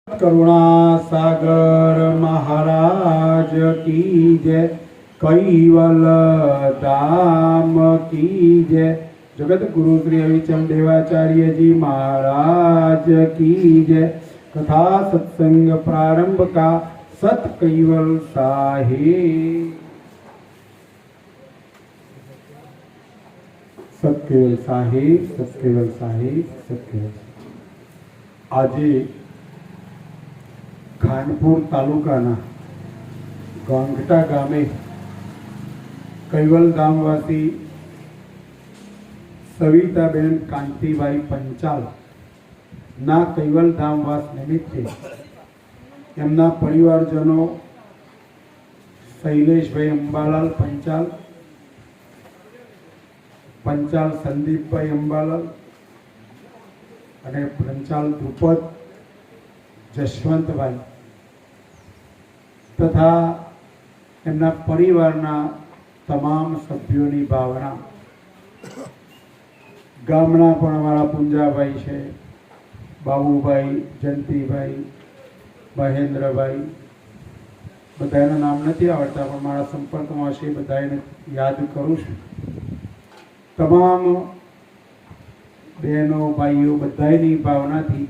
करुणा सागर महाराज की जय, कैवल धाम की जय, जगत गुरु श्री अविचल देवाचार्य जी महाराज की जय। कथा सत्संग प्रारंभ का सत कैवल साहिब, सत केवल साहिब, सत केवल साहिब, सत केवल। आज खानपुर तालुकाना गांगटा गामे कैवल धामवासी सविताबेन कांतिभाई पंचाल ना कैवल धामवास निमित्ते एमना परिवारजनों शैलेषभाई अंबालाल पंचाल, पंचाल संदीपभाई अंबालाल अने पंचाल द्रुपद जशवंतभाई तथा एमना परिवारना तमाम सभ्योनी भावना। गामना पण अमारा पुंजाभाई छे, बाबूभाई, जंतीभाई, महेन्द्रभाई, बधायना नाम नहीं आवड़ता पण मारा संपर्कमां छे, बधायने याद करूं छुं। तमाम बहनों भाईओ बधायनी भावनाथी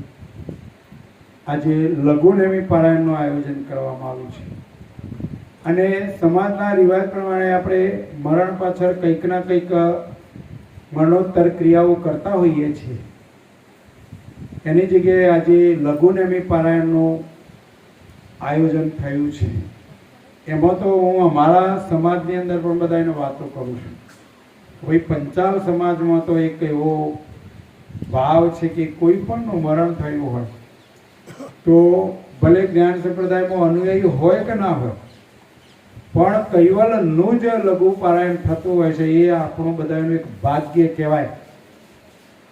आज लघुनेमी पारायणનું आयोजन કરવામાં આવ્યું છે અને સમાજના રિવાજ પ્રમાણે આપણે મરણ પાછળ કંઈક ના કંઈક મરણોત્તર ક્રિયાઓ કરતા હોઈએ છીએ। એની જગ્યાએ આજે લઘુનેમી પારાયણનું આયોજન થયું છે। એમાં તો હું અમારા સમાજની અંદર પણ બધાને વાતો કરું છું। ભાઈ પંચાલ સમાજમાં તો એક એવો ભાવ છે કે કોઈ પણનું મરણ થયું હોય तो भले ज्ञान संप्रदाय में अनुयायी होय के ना होय पण कैवलનું જ લઘુ પારાયણ થતું હોય છે એ આપણું બધાનું એક ભાગ્ય કહેવાય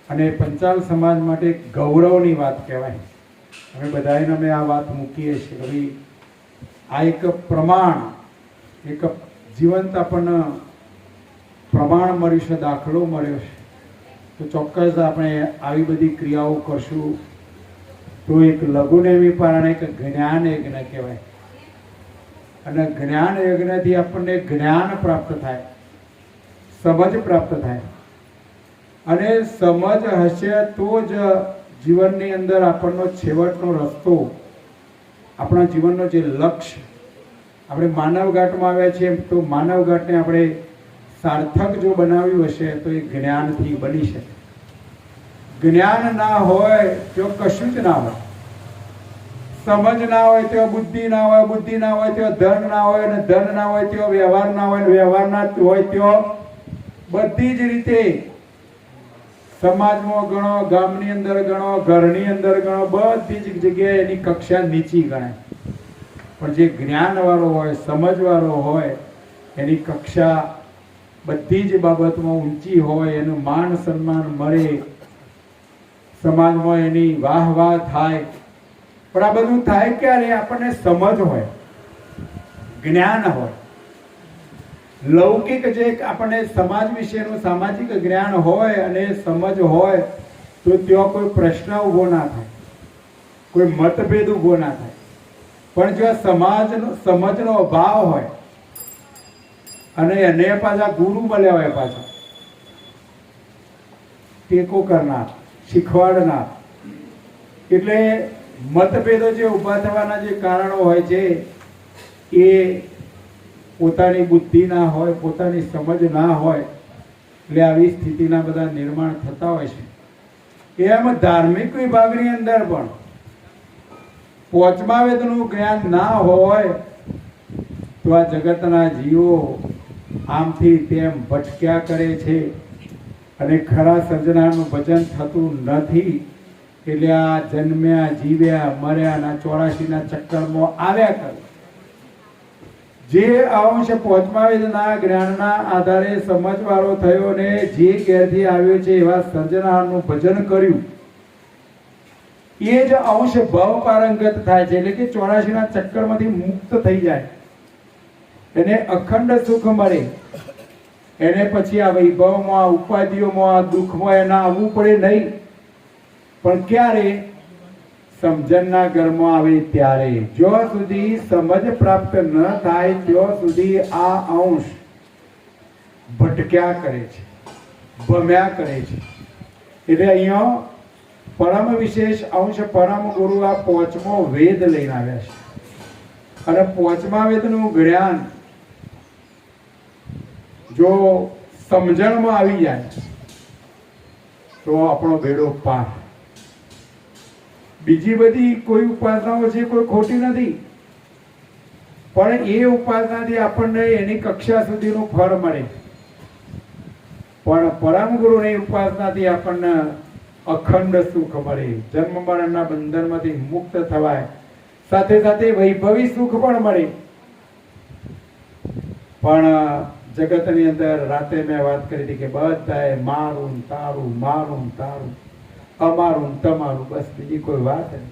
અને પંચાલ સમાજ માટે એક ગૌરવની વાત કહેવાય। અમે બધાને અમે આ વાત મૂકીએ છીએ કે ભાઈ આ એક પ્રમાણ, એક જીવંત આપણને પ્રમાણ મળ્યું છે, દાખલો મળ્યો છે। તો ચોક્કસ આપણે આવી બધી ક્રિયાઓ કરશું तो एक लघुनेमी पारायण एक ज्ञान यज्ञ कहेवाय अने ज्ञान यज्ञ थी आपने ज्ञान प्राप्त थाय, समझ प्राप्त थाय अने समझ हशे तो ज जीवननी अंदर आपणनो छेवटनो रस्तो, आपणा जीवननो जे लक्ष्य આપણે માનવઘાટમાં આવ્યા છીએ તો માનવઘાટને આપણે સાર્થક જો બનાવ્યું હશે તો એ જ્ઞાનથી બની શકે। ज्ञान ना होय तो कशुं ज ना होय, समझ ना होय तो बुद्धि ना होय, बुद्धि ना होय तो धन ना होय, अने धन ना होय तो व्यवहार ना होय, व्यवहार ना होय तो बधी ज रीते समाजमां गणो, गामनी अंदर गणो, घरनी अंदर गणो, बधी ज जग्याए एनी कक्षा नीची गणाय। पण जे ज्ञानवाळो होय, समजवाळो होय एनी कक्षा बधी ज बाबतमां ऊंची होय, एनुं मान सन्मान मळे, समाज में एनी वाह वाह थाय। पण आ बधुं थाय क्यारे आपणे समझ होय, ज्ञान होय। लौकिक जे आपणे समाज विशेનું सामाजिक ज्ञान होय अने समझ होय तो त्यो कोई प्रश्न उभो ना थाय, कोई मतभेद उभो ना थाय। पण जो समाजनो समजनो अभाव होय अने એને પાછા ગુરુ મળ્યા હોય, પાછા ટેકો કરનાર, શીખવાડનાર, એટલે મતભેદો જે ઊભા થવાના જે કારણો હોય છે એ પોતાની બુદ્ધિ ના હોય, પોતાની સમજ ના હોય, એટલે આવી સ્થિતિના બધા નિર્માણ થતા હોય છે। એમ ધાર્મિક વિભાગની અંદર પણ પાંચમા વેદનું જ્ઞાન ના હોય તો આ જગતના જીવો આમથી તેમ ભટક્યા કરે છે અને ખરા સર્જનાનું ભજન થતું નથી। એટલે આ જન્મ્યા, જીવ્યા, મર્યા ના 84 ના ચક્કરમાં આવ્યા કરે। જે અંશ પાંચમા વેદના જ્ઞાનના આધારે સમજવાળો થયો ને જે ઘેરથી આવ્યો છે એવા સર્જનાનું ભજન કર્યું એ જ અંશ ભવ પારંગત થાય છે, એટલે કે 84 ના ચક્કરમાંથી મુક્ત થઈ જાય, એને અખંડ સુખ મળે। એને પછી આ વૈભવમાં, ઉપાધિઓમાં, દુઃખમાં એના આવવું પડે નહીં। પણ ક્યારે સમજણના ઘરમાં આવે ત્યારે, જ્યાં સુધી સમજ પ્રાપ્ત ન થાય ત્યાં સુધી આ અંશ ભટક્યા કરે છે, ભમ્યા કરે છે. એટલે અહીંયા પરમ વિશેષ અંશ પરમ ગુરુ આ 5મો વેદ લઈને આવ્યા છે. અને 5મા વેદનું જ્ઞાન જો સમજણમાં આવી જાય તો આપણો બેડો પાર. બીજી બધી કોઈ ઉપાસનાઓ છે, કોઈ ખોટી નથી, પણ એ ઉપાસનાથી આપણને એની કક્ષા સુધીનું ફળ મળે. પણ પરમ ગુરુની ઉપાસનાથી આપણને અખંડ સુખ મળે, જન્મ મરણના બંધનમાંથી મુક્ત થવાય, સાથે સાથે વૈભવી સુખ પણ મળે. પણ જગતની અંદર રાતે મેં વાત કરી હતી કે બધાએ મારું તારું, મારું તારું, અમારું તમારું, બસ બીજી કોઈ વાત નહીં.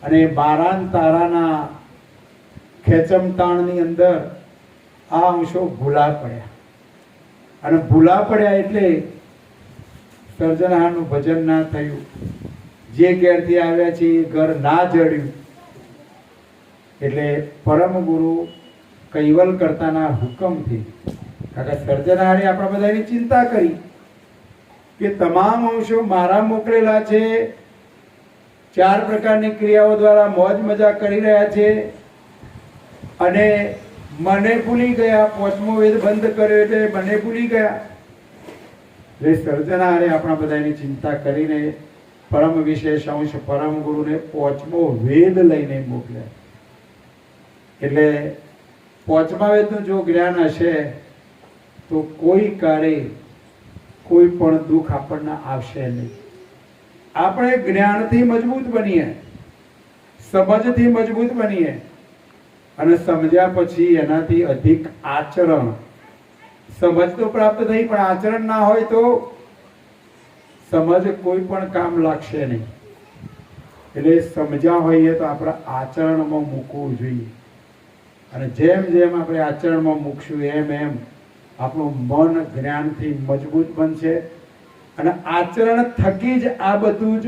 અને મારા તારાના ખેંચમતાણની અંદર આ અંશો ભૂલા પડ્યા. અને ભૂલા પડ્યા એટલે સર્જનહારનું ભજન ના થયું, જે ઘેરથી આવ્યા છે એ ઘર ના જડ્યું. એટલે પરમ ગુરુ કૈવલ કરતાના હુકમથી, કારણ કે સર્જનહારે આપણા બધાની ચિંતા કરી કે તમામ અંશો મારા મોકલેલા છે, 4 પ્રકારની ક્રિયાઓ દ્વારા મોજ મજા કરી રહ્યા છે, અને મને ભૂલી ગયા. 5મો વેદ બંધ કર્યો એટલે મને ભૂલી ગયા. એટલે સર્જનહારે આપણા બધાની ચિંતા કરીને પરમ વિશેષ અંશ પરમ ગુરુને 5મો વેદ લઈને મોકલ્યા. એટલે 5મા વેદનું જો જ્ઞાન હશે તો કોઈ કાળે કોઈ પણ દુઃખ આપણને આવશે નહીં. આપણે જ્ઞાનથી મજબૂત બનીએ, સમજથી મજબૂત બનીએ, અને સમજ્યા પછી એનાથી અધિક આચરણ. સમજ તો પ્રાપ્ત થઈ પણ આચરણ ના હોય તો સમજ કોઈ પણ કામ લાગશે નહીં. એટલે સમજ્યા હોઈએ તો આપણે આચરણમાં મૂકવું જોઈએ. અને જેમ જેમ આપણે આચરણમાં મૂકશું એમ એમ આપણું મન જ્ઞાનથી મજબૂત બનશે. અને આચરણ થકી જ આ બધું જ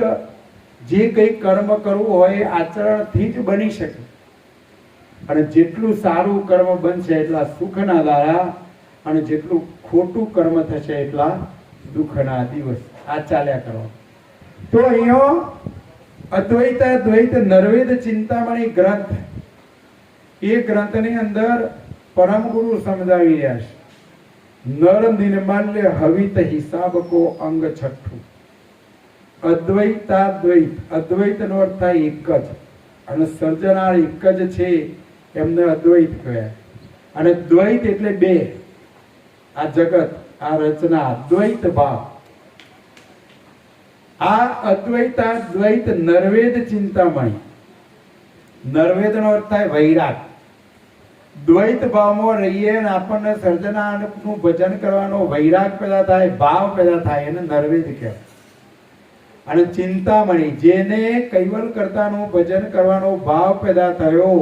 જે કંઈ કર્મ કરવું હોય આચરણથી જ બની શકે. અને જેટલું સારું કર્મ બનશે એટલા સુખના દાડા, અને જેટલું ખોટું કર્મ થશે એટલા દુઃખના દિવસ. આ ચાલ્યા કરવા. તો અહીંયા અદ્વૈત દ્વૈત નરવેદ ચિંતામણી ગ્રંથ, એ ગ્રંથની અંદર પરમ ગુરુ સમજાવી રહ્યા છે. નર નિર્માલ્ય હવિત હિસાબ કો અંગ 6. અદ્વૈતાદ્વૈત, અદ્વૈતનો અર્થ થાય એક જ, અને સર્જનાર એક જ છે એમને અદ્વૈત કહેવાય. અને દ્વૈત એટલે બે. આ જગત, આ રચના, દ્વૈત ભાવ. આ અદ્વૈતાદ્વૈત નરવેદ ચિંતામણી. નરવેદનો અર્થ થાય વૈરાગ. દ્વૈત ભાવમાં રહીએ અને આપણને સર્જનાનું ભજન કરવાનો વૈરાગ પેદા થાય, ભાવ પેદા થાય, એને નરવેદ કહેવાય. અને ચિંતામણી, જેને કૈવલ કરતાનું ભજન કરવાનો ભાવ પેદા થયો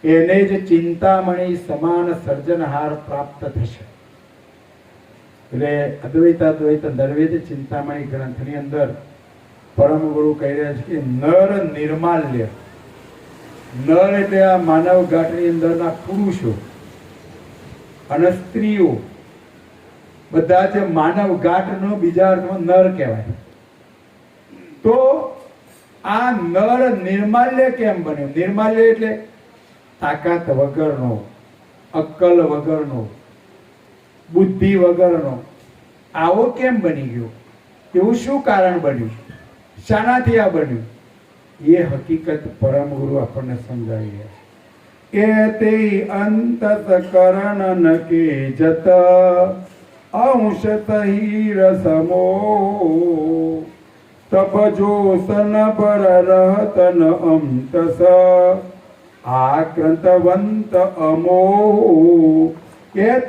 એને જ ચિંતામણી સમાન સર્જનહાર પ્રાપ્ત થશે. એટલે અદ્વૈતાદ્વૈત નરવેદ ચિંતામણી ગ્રંથની અંદર પરમ ગુરુ કહી રહ્યા છે કે નર નિર્માલ્ય. નર એટલે આ માનવ ઘાટની અંદરના પુરુષો અને સ્ત્રીઓ, બધા જ માનવ ઘાટનો બીજા અર્થમાં નર કહેવાય. તો આ નર નિર્માલ્ય કેમ બન્યો? નિર્માલ્ય એટલે તાકાત વગરનો, અક્કલ વગરનો, બુદ્ધિ વગરનો. આવો કેમ બની ગયો? એવું શું કારણ બન્યું? શાનાથી આ બન્યું? એ હકીકત પરમ ગુરુ આપણને સમજાવી રહ્યા છે. તે અંતકરણ નકે જત અંશ તહી રસમો તપજો સન પર રહતન અંતસ આક્રંતવંત અમો.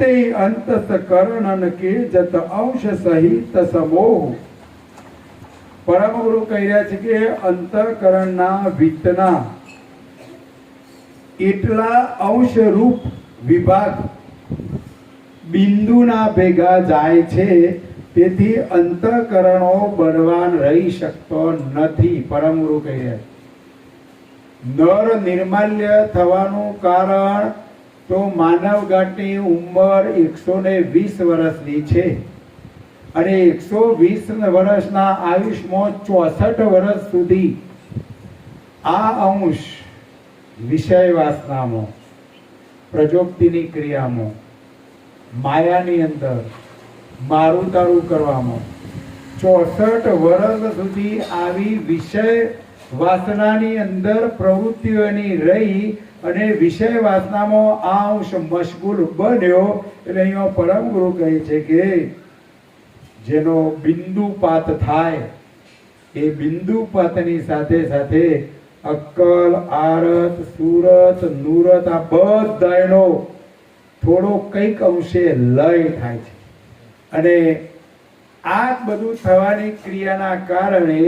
તે અંતકરણ કે જત અંશ સહિત સમોહ. પરમ ગુરુ કહી રહ્યા છે કે અંતઃકરણના વિત્તના એટલા અંશ રૂપ વિભાગ બિંદુના ભેગા જાય છે, તેથી અંતઃકરણો બળવાન રહી શકતો નથી. પરમ ગુરુ કહી રહ્યા છે નર નિર્માલ્ય થવાનું કારણ તો માનવ ગાંઠની ઉંમર 120 વર્ષની છે અને 120 વર્ષના આયુષ્યમાં 64 વર્ષ સુધી આ અંશ વિષય વાસનામાં, પ્રજોક્તિની ક્રિયામાં, માયાની અંદર મારું તારું કરવામાં 64 વર્ષ સુધી આવી વિષય વાસનાની અંદર પ્રવૃત્તિઓની રહી અને વિષય વાસનામાં આ અંશ મશગુલ બન્યો. એટલે અહીંયા પરમ ગુરુ કહે છે કે જેનો બિંદુપાત થાય એ બિંદુપાતની સાથે સાથે અક્કલ, આરત, સુરત, નુરત આ બધાનો થોડો કંઈક અંશે લય થાય છે અને આ બધું થવાની ક્રિયાના કારણે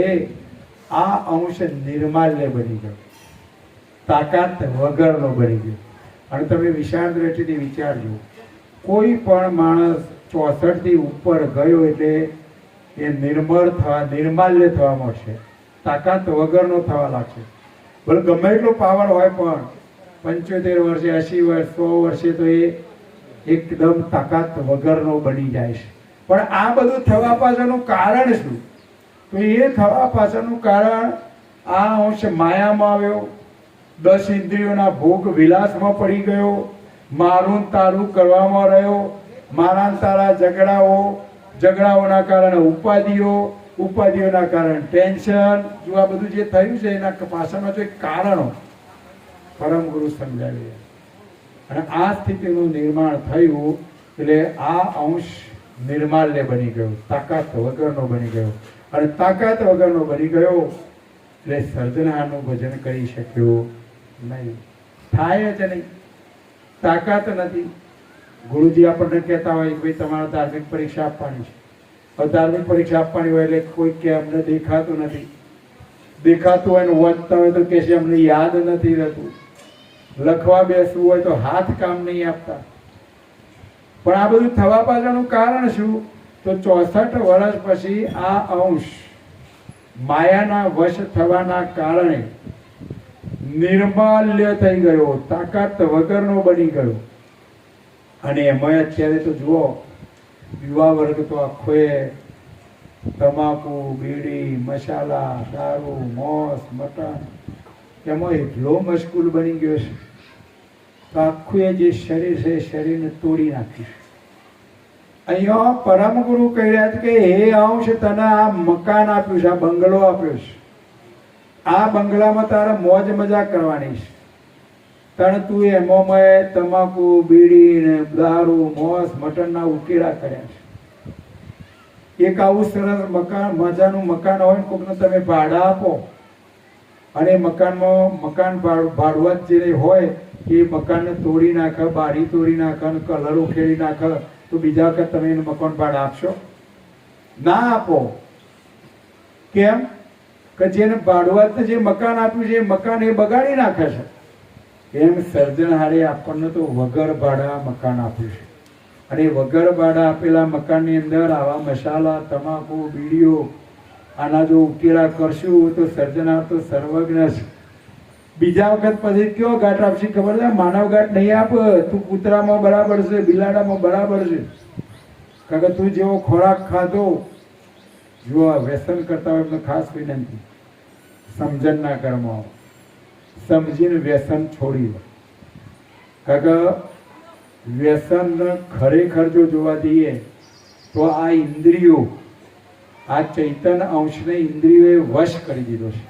આ અંશ નિર્માલ્ય બની ગયો, તાકાત વગરનો બની ગયો. અને તમે વિશાળ દ્રષ્ટિથી વિચારજો, કોઈ પણ માણસ 64 થી ઉપર ગયો એટલે એ નિર્માલ્ય થવા મળશે, તાકાત વગરનો થવા લાગશે. ભલે ગમે એટલો પાવર હોય પણ 75 વર્ષે, 80 વર્ષ, 100 વર્ષે તો એ એકદમ તાકાત વગરનો બની જાય છે. પણ આ બધું થવા પાછળનું કારણ શું? તો એ થવા પાછળનું કારણ આ અંશ માયામાં આવ્યો, 10 ઇન્દ્રિયોના ભોગ વિલાસમાં પડી ગયો, મારું તારું કરવામાં રહ્યો, મારા તારા ઝઘડાઓના કારણે ઉપાધિઓના કારણે ટેન્શન. જો આ બધું જે થયું છે એના પાછળમાં જો એક કારણો પરમ ગુરુ સમજાવી અને આ સ્થિતિનું નિર્માણ થયું એટલે આ અંશ નિર્માલ્ય બની ગયો, તાકાત વગરનો બની ગયો. અને તાકાત વગરનો બની ગયો એટલે સર્જનાનું ભજન કરી શક્યો નહીં, થાય જ નહીં, તાકાત નથી. ગુરુજી આપણને કહેતા હોય કે ભાઈ તમારે ધાર્મિક પરીક્ષા આપવાની છે. હવે ધાર્મિક પરીક્ષા આપવાની હોય એટલે કોઈ કે અમને દેખાતું નથી, દેખાતું હોય ને વાંચતા હોય તો કે છે અમને યાદ નથી રહેતું, લખવા બેસવું હોય તો હાથ કામ નહીં આપતા. પણ આ બધું થવા પાછળનું કારણ શું? તો 64 વર્ષ પછી આ અંશ માયાના વશ થવાના કારણે નિર્માલ્ય થઈ ગયો, તાકાત વગરનો બની ગયો. અને એમાં અત્યારે તો જુઓ, યુવા વર્ગ તો આખો તમાકુ, બીડી, મસાલા, દારૂ, મોસ, મટન એમાં એટલો મશગુલ બની ગયો છે તો આખું એ જે શરીર છે એ શરીરને તોડી નાખ્યું. અહીંયા પરમ ગુરુ કહી રહ્યા છે કે હે અંશ, તને આ મકાન આપ્યું છે, આ બંગલો આપ્યો છે, આ બંગલામાં તારે મોજ મજા કરવાની છે. તને તું એમાં તમાકુ, બીડી ને દારૂ, મોસ, મટનના ઉકેલા કર્યા છે. એક આવું સરસ મકાન, મજાનું મકાન હોય ને કોકને તમે ભાડા આપો અને મકાન ભાડુઆત જે હોય એ મકાનને તોડી નાખે, બારી તોડી નાખે અને કલર ઉખેડી નાખે તો બીજા વખત તમે એને મકાન ભાડા આપશો? ના આપો. કેમ કે જેને ભાડુઆત જે મકાન આપ્યું છે એ મકાન એ બગાડી નાખે છે. એમ સર્જનહારે આપણને તો વગર ભાડા મકાન આપ્યું છે અને વગર ભાડા આપેલા મકાનની અંદર આવા મસાલા, તમાકુ, બીડીઓ આના જો ઉકેલા કરશું તો સર્જનહાર તો સર્વજ્ઞ છે. બીજા વખત પછી કયો ગાંઠ આપશે ખબર છે? માનવ ગાંઠ નહીં આપ. તું કૂતરામાં બરાબર છે, બિલાડામાં બરાબર છે, કારણ કે તું જેવો ખોરાક ખાધો. જો વ્યસન કરતા હોય એટલે ખાસ વિનંતી, સમજણના કર્મો સમજીને વ્યસન છોડી દો. કારણ કે વ્યસન ખરેખર જો જોવા જઈએ તો આ ઇન્દ્રિયો, આ ચૈતન્ય અંશને ઇન્દ્રિયોએ વશ કરી દીધો છે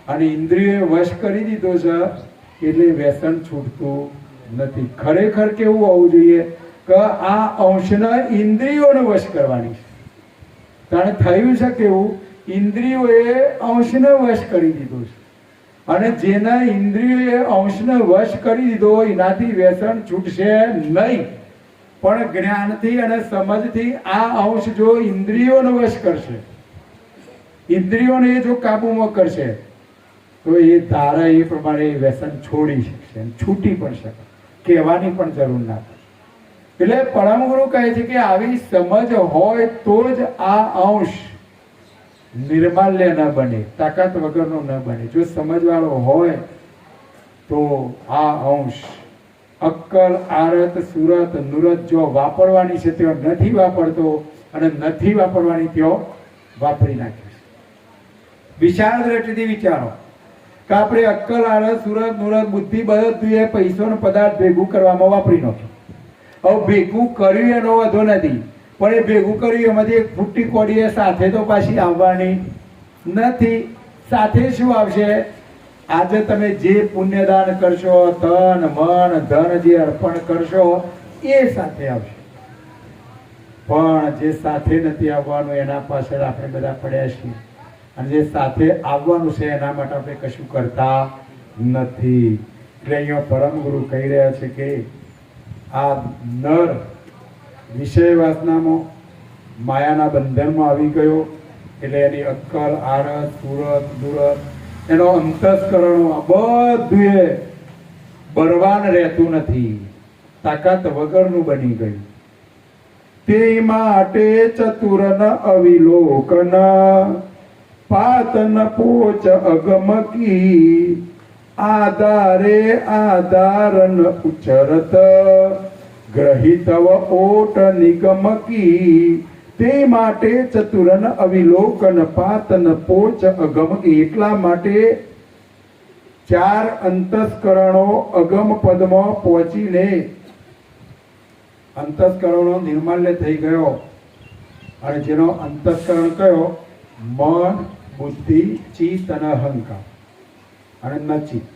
અને ઇન્દ્રિયોએ વશ કરી દીધો છે એટલે વ્યસન છૂટતું નથી. ખરેખર કેવું હોવું જોઈએ કે આ અંશને ઇન્દ્રિયોને વશ કરવાની છે. તાણે થયું છે કેવું? ઇન્દ્રિયોએ અંશને વશ કરી દીધો છે અને જેના ઇન્દ્રિયોએ અંશને વશ કરી દીધો એનાથી વ્યસન છૂટશે નહીં. પણ જ્ઞાનથી અને સમજથી આ અંશ જો ઇન્દ્રિયોને વશ કરશે, ઇન્દ્રિયોને જો કાબુમાં કરશે તો એ તારા એ પ્રમાણે વ્યસન છોડી શકશે, છૂટી પણ શકે, કહેવાની પણ જરૂર ના પડે. એટલે પરમ ગુરુ કહે છે કે આવી સમજ હોય તો જ આ અંશ નિર્માલ્ય ન બને, તાકાત વગરનો ન બને. જો સમજવાળો હોય તો આ અંશ અક્કલ આરત સુરત નુરત જો વાપરવાની છે તેઓ નથી વાપરતો અને નથી વાપરવાની તેઓ વાપરી નાખે છે। વિશાળ દ્રષ્ટિથી વિચારો કે આપણે અક્કલ આરત સુરત નુરત બુદ્ધિ બધું એ પૈસો પદાર્થ ભેગું કરવામાં વાપરી નાખ્યું। હવે ભેગું કર્યું એનો વાંધો નથી, પણ એ ભેગું કર્યું એમાંથી એક ફૂટી કોડી સાથે તો પાછી આવવાની નથી। સાથે શું આવશે? આજે તમે જે પુણ્યદાન કરશો, તન મન ધન જે અર્પણ કરશો એ સાથે આવશે, પણ જે સાથે નથી આવવાનું એના પાછળ આપણે બધા પડ્યા છીએ, અને જે સાથે આવવાનું છે એના માટે આપણે કશું કરતા નથી। એટલે અહીંયા પરમ ગુરુ કહી રહ્યા છે કે આ નર વિષય વાસનામાં માયાના બંધનમાં આવી ગયો એટલે એની અક્કલ આરત સુરત દુરત એનો અંતસ્કરણો બધું બળવાન રહેતું નથી, તાકાત વગરનું બની ગયું। તે માટે ચતુરન અવિલોકન પાતન પોચ અગમકી આધારે આધારન ઉચરત ગ્રહિતવ ઓટ નિગમકી। તે માટે ચતુરન અવિલોકન પાતન પોચ અગમકી, એટલા માટે ચાર અંતસ્કરણો અગમ પદમાં પહોંચીને અંતસ્કરણો નિર્માલ્ય થઈ ગયો, અને જેનો અંતસ્કરણ કયો? મન બુદ્ધિ ચિત્ત અને અહંકાર અને નચિત।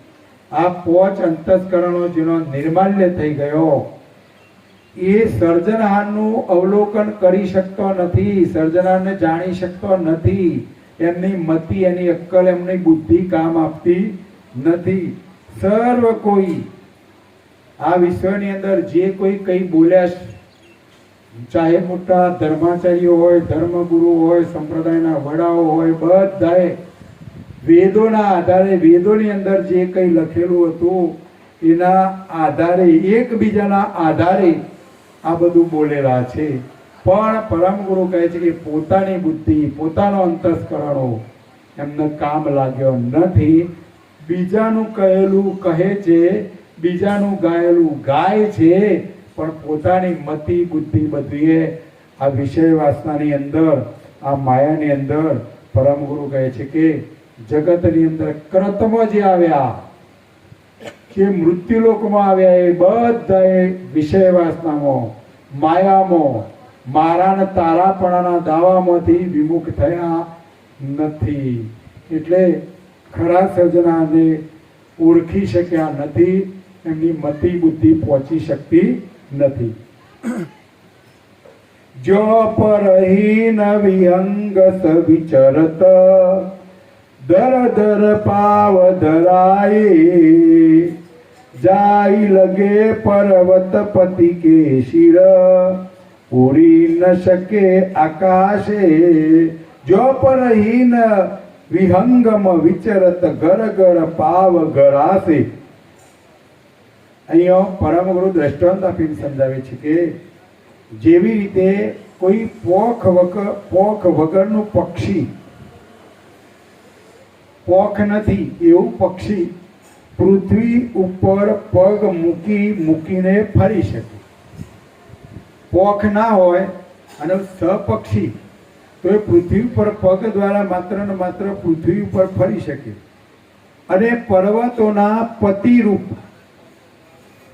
આ પાંચ અંતસ્કરણો જેનો નિર્માલ્ય થઈ ગયો એ સર્જનહારનું અવલોકન કરી શકતો નથી, સર્જનહારને જાણી શકતો નથી, એમની મતિ એની અક્કલ એમની બુદ્ધિ કામ આપતી નથી। સર્વ કોઈ આ વિશ્વની અંદર જે કોઈ કઈ બોલ્યા, ચાહે મોટા ધર્માચાર્યો હોય, ધર્મગુરુ હોય, સંપ્રદાયના વડાઓ હોય, બધાએ વેદોના આધારે વેદોની અંદર જે કંઈ લખેલું હતું એના આધારે એકબીજાના આધારે આ બધું બોલેલા છે, પણ પરમ ગુરુ કહે છે કે પોતાની બુદ્ધિ પોતાનો અંતસ્કરણો એમને કામ લાગ્યો નથી। બીજાનું કહેલું કહે છે, બીજાનું ગાયેલું ગાય છે, પણ પોતાની મતિ બુદ્ધિ બધીએ આ વિષય વાસનાની અંદર આ માયાની અંદર પરમ ગુરુ કહે છે કે જગતની અંદર કર્તમાં જે આવ્યા, જે મૃત્યુલોકમાં આવ્યા, એ બધા વિષય વાસનામાં માયામાં મારા તારાપણાના દાવામાંથી વિમુખ થયા નથી, એટલે ખરા સર્જનાને ઓળખી શક્યા નથી, એમની મતિ બુદ્ધિ પહોંચી શકતી નથી। જો પરહીન વિહંગ વિચરત દર દર પાવ ધરાય જાય લગે પર્વત પતિ કે શિર ઉડી ન શકે આકાશે। જો પરહીન વિહંગમ વિચરત ઘર ઘર પાવ ઘરાશે। અહીંયા પરમ ગુરુ દ્રષ્ટાંત આપીને સમજાવે છે કે જેવી રીતે કોઈ પોખ વગરનું પક્ષી, પોખ નથી એવું પક્ષી પૃથ્વી ઉપર પગ મૂકીને ફરી શકે। પોખ ના હોય અને સપક્ષી તો એ પૃથ્વી ઉપર પગ દ્વારા માત્ર ને માત્ર પૃથ્વી ઉપર ફરી શકે। અને પર્વતોના પતિરૂપ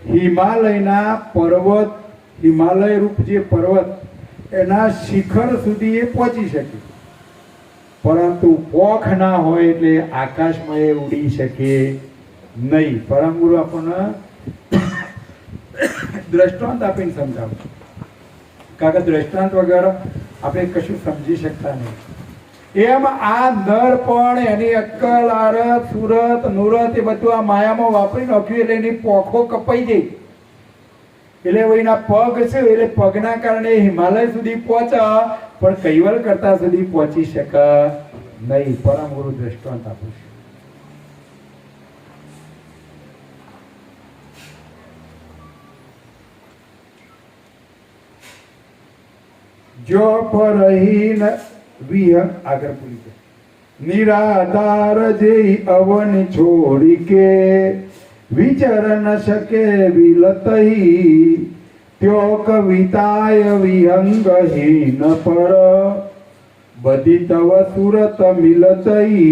હિમાલયના પર્વત, હિમાલય રૂપ જે પર્વત એના શિખર સુધી એ પહોંચી શકે, પરંતુ પોખ ના હોય એટલે આકાશમાં એ ઉડી શકે નહીં। પરમ ગુરુ આપણને દ્રષ્ટાંત આપીને સમજાવું, કારણ કે દ્રષ્ટાંત વગર આપણે કશું સમજી શકતા નહીં। એમ આ નર પણ એની અક્કલ આરત સુરત નુરત એ બધું આ માયામાં વાપરી નાખ્યું એટલે એની પોખો કપાઈ ગઈ, એટલે એના પગ છે એટલે પગના કારણે હિમાલય સુધી પહોંચ્યા, પણ કૈવલ કરતા સુધી પહોંચી શકે નહીં। પરમ ગુરુ દ્રષ્ટાંત આપે છે। જો પરહીન વિહંગ આગળ પૂરી છે નિરાધાર જે અવન છોડી કે વિચર ન શકે વિલતઈ ત્યો કવિતાય વિહંગહીન પર બધી તવ સુરત મિલતઈ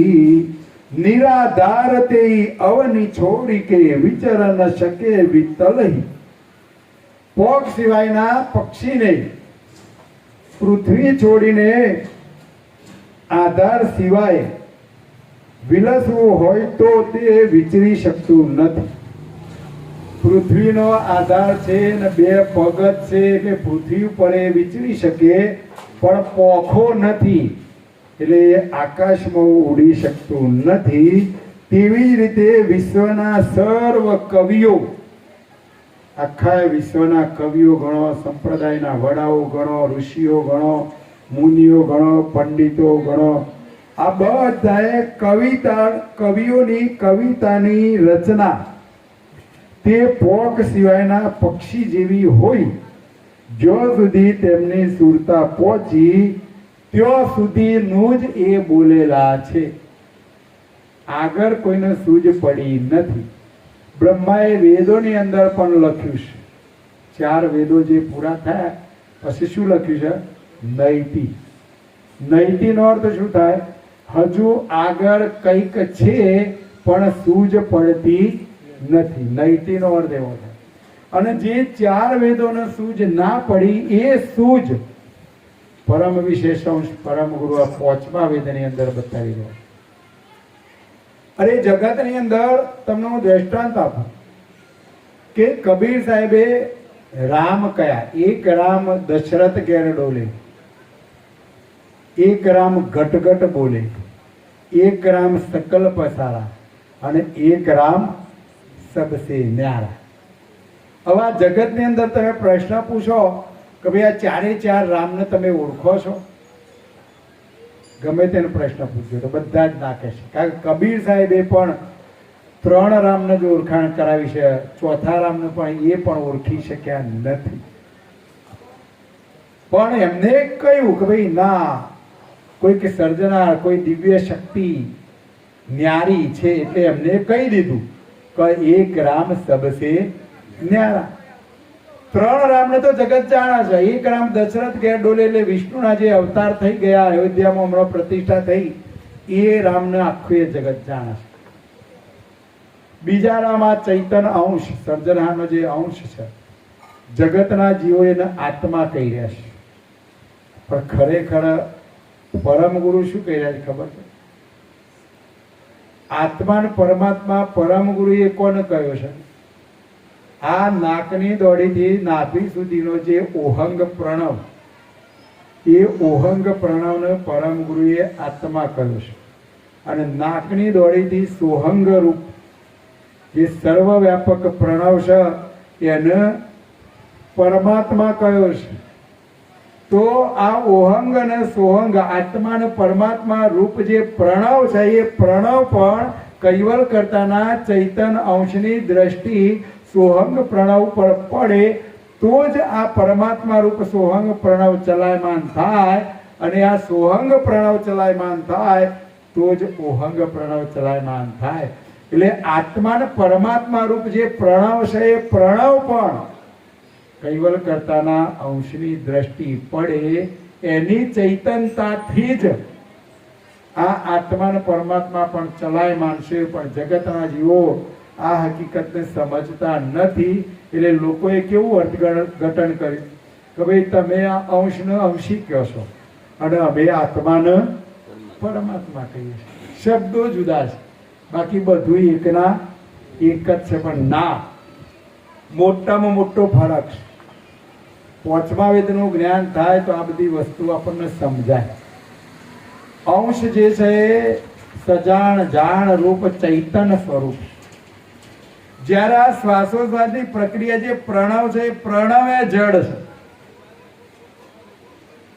નિરાધાર તે અવની છોડી કે વિચર ન શકે વિતલઈ પોક સિવાયના પક્ષીને પૃથ્વી છોડીને આધાર સિવાય વિલસવું હોય તો તે વિચરી શકતું નથી. પૃથ્વીનો આધાર છે ને બે પગ છે એટલે પૃથ્વી ઉપર એ વિચરી શકે પણ પોખો નથી એટલે આકાશમાં ઉડી શકતું નથી. તેવી જ રીતે વિશ્વના સર્વ કવિઓ, આખા વિશ્વના કવિઓ ગણો, સંપ્રદાયના વડાઓ ગણો, ઋષિઓ ગણો, મુનિઓ ગણો, પંડિતો ગણો, આ બધાએ કવિઓની કવિતાની રચના તે પોક સિવાયના પક્ષી જેવી હોય. જ્યાં સુધી તેમની સુરતા પહોંચી ત્યાં સુધીનું જ એ બોલેલા છે. આગળ કોઈને સૂઝ પડી નથી. બ્રહ્માએ વેદોની અંદર પણ લખ્યું છે. 4 વેદો જે પૂરા થયા પછી શું લખ્યું છે? નૈતિ. નૈતિનો અર્થ શું થાય? હજુ આગળ કંઈક છે પણ સૂઝ પડતી નથી. નૈતિનો અર્થ એવો થાય. અને જે 4 વેદોને સૂઝ ના પડી એ સૂઝ પરમ વિશેષાંશ પરમ ગુરુ 5મા વેદની અંદર બતાવી દો. અરે જગતની અંદર તમને હું દ્રષ્ટાંત આપું કે કબીર સાહેબે રામ કયા? એક રામ દશરથ ઘેર ડોલે, એક રામ ઘટઘટ બોલે, એક રામ સકલ પસારા અને એક રામ સબસે ન્યારા. હવે આ જગતની અંદર તમે પ્રશ્ન પૂછો કે ભાઈ આ 4 રામને તમે ઓળખો છો? ગમે તેને પ્રશ્ન પૂછ્યો તો બધા જ ના કહેશે. કારણ કે કબીર સાહેબે પણ 3 રામને જ ઓળખાણ કરાવી છે, 4થા રામને પણ એ પણ ઓળખી શક્યા નથી. પણ એમને કહ્યું કે ભાઈ ના, કોઈક સર્જનાર, કોઈ દિવ્ય શક્તિ ન્યારી છે એટલે એમને કહી દીધું કે એક રામ સબસે ન્યારા. 3 રામને તો જગત જાણે છે. એક રામ દશરથ ઘેર ડોલે એટલે વિષ્ણુના જે અવતાર થઈ ગયા, અયોધ્યામાં હમણાં પ્રતિષ્ઠા થઈ, એ રામને આખું એ જગત જાણે છે. બીજા રામ આ ચૈતન અંશ, સર્જનહારનો જે અંશ છે, જગતના જીવો એને આત્મા કહી રહ્યા છે. પણ ખરેખર પરમ ગુરુ શું કહી રહ્યા છે ખબર છે? આત્મા ને પરમાત્મા પરમ ગુરુએ કોને કહ્યો છે? આ નાકની દોડીથી નાભી સુધીનો જે ઓહંગ પ્રણવ, એ ઓહંગ પ્રણવને પરમ ગુરુએ આત્મા કહ્યો છે. અને નાકની દોડીથી સોહંગ રૂપ જે સર્વવ્યાપક પ્રણવ છે એને પરમાત્મા કહ્યો છે. તો આ ઓહંગ અને સોહંગ, આત્મા અને પરમાત્મા રૂપ જે પ્રણવ છે, એ પ્રણવ પણ કૈવલ કરતાના ચૈતન અંશની દ્રષ્ટિ સોહંગ પ્રણવ પર પડે તો જ આ પરમાત્મા રૂપ સોહંગ પ્રણવ ચલાયમાન થાય. અને આ સોહંગ પ્રણવ ચલાયમાન થાય તો જ ઓહંગ પ્રણવ ચલાયમાન થાય. એટલે આત્મા ને પરમાત્મા રૂપ જે પ્રણવ છે એ પ્રણવ પણ કૈવલ કરતાના અંશની દ્રષ્ટિ પડે એની ચૈતનતાથી જ આ આત્મા ને પરમાત્મા પણ ચલાયમાન છે. પણ જગતના જીવો આ હકીકતને સમજતા નથી. એટલે લોકોએ કેવું અર્થઘટન કર્યું કે ભાઈ તમે આ અંશને અંશી કહો છો અને અમે આત્માને પરમાત્મા કહીએ છીએ. શબ્દો જુદા છે, બાકી બધું એકના એક જ છે. પણ ના, મોટામાં મોટો ફરક છે. 5મા વેદનું જ્ઞાન થાય તો આ બધી વસ્તુ આપણને સમજાય. અંશ જે છે સજાણ જાણ રૂપ ચૈતન સ્વરૂપ. જ્યારે આ શ્વાસોશ્વાસની પ્રક્રિયા જે પ્રણવ છે, એ પ્રણવ એ જડ છે.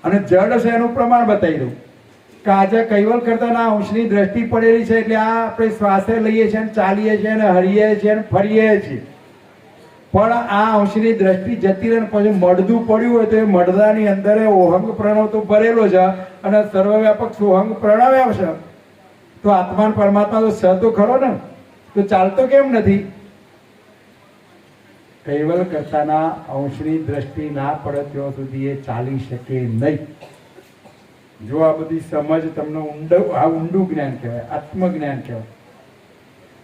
અને જડ છે એનું પ્રમાણ બતાવી દઉં કે આજે કૈવલ કરતાના અંશની દ્રષ્ટિ પડેલી છે એટલે આ આપણે શ્વાસે લઈએ છીએ, ચાલીએ છીએ, હરીએ છીએ, ફરીએ છીએ. પણ આ અંશની દ્રષ્ટિ જતી રહે પછી મળદું પડ્યું હોય તો એ મળદાની અંદર ઓહંગ પ્રણવ તો ભરેલો છે અને સર્વવ્યાપક સોહંગ પ્રણવ આવશે. તો આત્મા પરમાત્મા તો સ તો ખરો ને, તો ચાલતો કેમ નથી? કૈવલ કરતાના અંશની દ્રષ્ટિ ના પડે ત્યાં સુધી એ ચાલી શકે નહીં. જો આ બધી સમજ તમને ઊંડું જ્ઞાન કહેવાય, આત્મજ્ઞાન કહેવાય.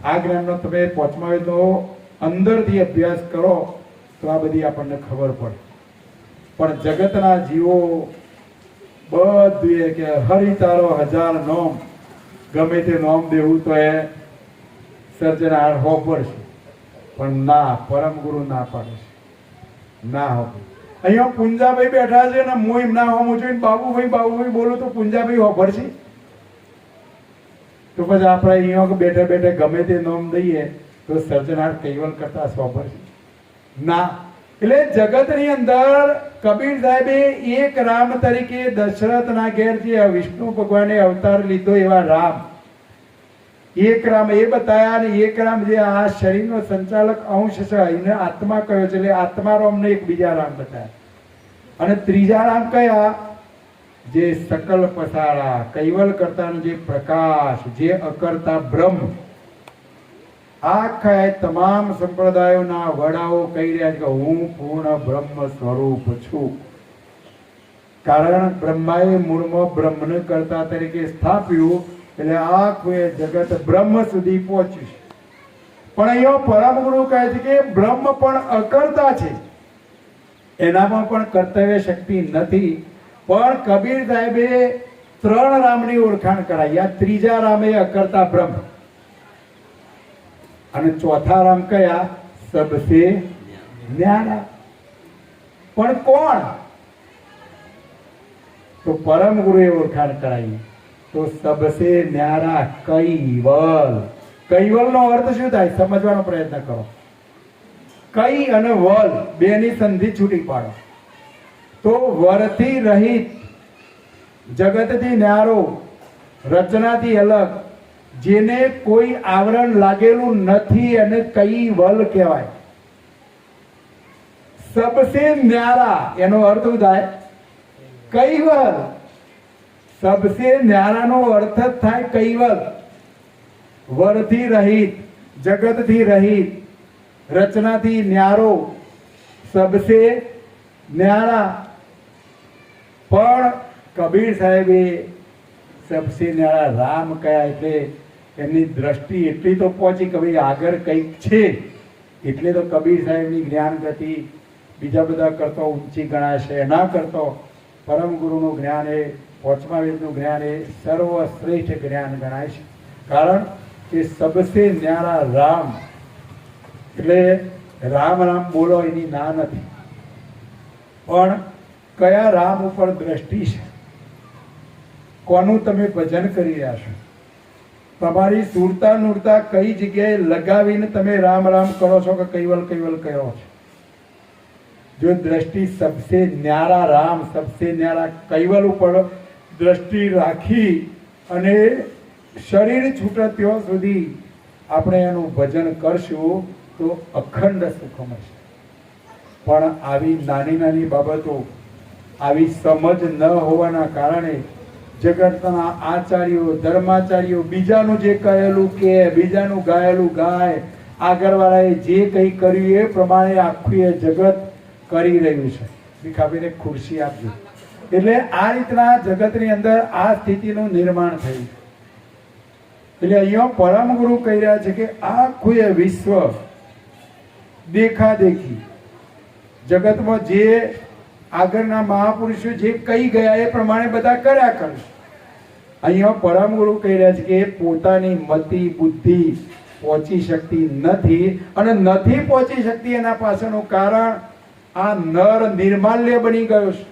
આ જ્ઞાનનો તમે પહોંચમાં તો અંદરથી અભ્યાસ કરો તો આ બધી આપણને ખબર પડે. પણ જગતના જીવો બધું કે હરિ તારો હજાર નોમ, ગમે તે નોમ દેવું તો એ સર્જનાર હો પડશે. પણ ના, પરમ ગુરુ ના પાડે છે, ના હો. અહીંયા પુંજાભાઈ બેઠા છે ને હું એમ ના હોમું જોઈને બાબુભાઈ બોલું તો પુંજાભાઈ હોભરશે? તો પછી આપણે અહીંયા બેઠે બેઠે ગમે તે નામ દઈએ તો સર્જનાર કૈવલ કરતા સોભરશે? ના. એટલે જગતની અંદર કબીર સાહેબે એક રામ તરીકે દશરથના ઘેર જે વિષ્ણુ ભગવાને અવતાર લીધો એવા રામ, એક રામ એ બતાયા. અને એક રામ જે આ શરીરનો સંચાલક અંશ છે એને આત્મા કયો છે, એટલે આત્મા રામને એક બીજા રામ બતાયા. અને ત્રીજા રામ કયા? જે સકલ પસારા, કૈવલ કરતાનો જે પ્રકાશ, જે અકર્તા બ્રહ્મ. આખા તમામ સંપ્રદાયોના વડાઓ કહી રહ્યા છે કે હું પૂર્ણ બ્રહ્મ સ્વરૂપ છું. કારણ બ્રહ્માએ મૂળમાં બ્રહ્મને કરતા તરીકે સ્થાપ્યું, એટલે આખું એ જગત બ્રહ્મ સુધી પહોંચ્યું છે. પણ અહીંયા પરમ ગુરુ કહે છે કે બ્રહ્મ પણ અકર્તા છે, એનામાં પણ કર્તવ્ય શક્તિ નથી. પણ કબીર સાહેબે 3 રામની ઓળખાણ કરાવી. આ ત્રીજા રામ એ અકર્તા બ્રહ્મ, અને ચોથા રામ કયા? સબસે ન્યારા. પણ કોણ? તો પરમ ગુરુએ ઓળખાણ કરાવી. તો સબસે ન્યારા કૈવલ. કૈવલ નો અર્થ શું થાય સમજવાનો પ્રયત્ન કરો. કઈ અને વલ બેની સંધિ છૂટી પાડો તો વરથી રહિત, જગતથી ન્યારો, રચનાથી અલગ, જેને કોઈ આવરણ લાગેલું નથી અને કૈવલ કહેવાય. સબસે ન્યારા એનો અર્થ શું થાય? કૈવલ. સબસે ન્યારાનો અર્થ જ થાય કૈવલ. વરથી રહિત, જગતથી રહિત, રચનાથી ન્યારો, સબસે ન્યારા. પણ કબીર સાહેબે સબસે ન્યારા રામ કયા, એટલે એમની દ્રષ્ટિ એટલી તો પહોંચી કે ભાઈ આગળ કંઈક છે. એટલે તો કબીર સાહેબની જ્ઞાન ગતિ બીજા બધા કરતો ઊંચી ગણાય છે. એના કરતો પરમ ગુરુનું જ્ઞાન એ, પાંચમા વેદનું જ્ઞાન એ સર્વશ્રેષ્ઠ જ્ઞાન ગણાય છે. કારણ કે સબસે ન્યારા રામ, એટલે રામ રામ બોલો એની ના નથી. પણ કયા રામ ઉપર દ્રષ્ટિ છે, કોનું તમે ભજન કરી રહ્યા છો, તમારી સુરતા નુરતા કઈ જગ્યાએ લગાવીને તમે રામ રામ કરો છો કે કૈવલ કૈવલ કરો છો. જો દ્રષ્ટિ સબસે ન્યારા રામ, સબસે ન્યારા કૈવલ ઉપર દ્રષ્ટિ રાખી અને શરીર છૂટે ત્યાં સુધી આપણે એનું ભજન કરશું તો અખંડ સુખ મળશે. પણ આવી નાની નાની બાબતો, આવી સમજ ન હોવાના કારણે જગતના આચાર્યો, ધર્માચાર્યો બીજાનું જે કહેલું કે, બીજાનું ગાયેલું ગાય, આગળવાળાએ જે કંઈ કર્યું એ પ્રમાણે આખું એ જગત કરી રહ્યું છે. ભીખાભાઈને ખુરશી આપજો. એટલે આ રીતના જગતની અંદર આ સ્થિતિનું નિર્માણ થયું. એટલે અહીંયા પરમ ગુરુ કહી રહ્યા છે કે આખું એ વિશ્વ દેખાદેખી જગતમાં જે આગળના મહાપુરુષો જે કહી ગયા એ પ્રમાણે બધા કર્યા કરે. અહીંયા પરમ ગુરુ કહી રહ્યા છે કે પોતાની મતિ બુદ્ધિ પહોંચી શકતી નથી, અને નથી પહોંચી શકતી એના પાછળનું કારણ આ નર નિર્માલ્ય બની ગયો છે,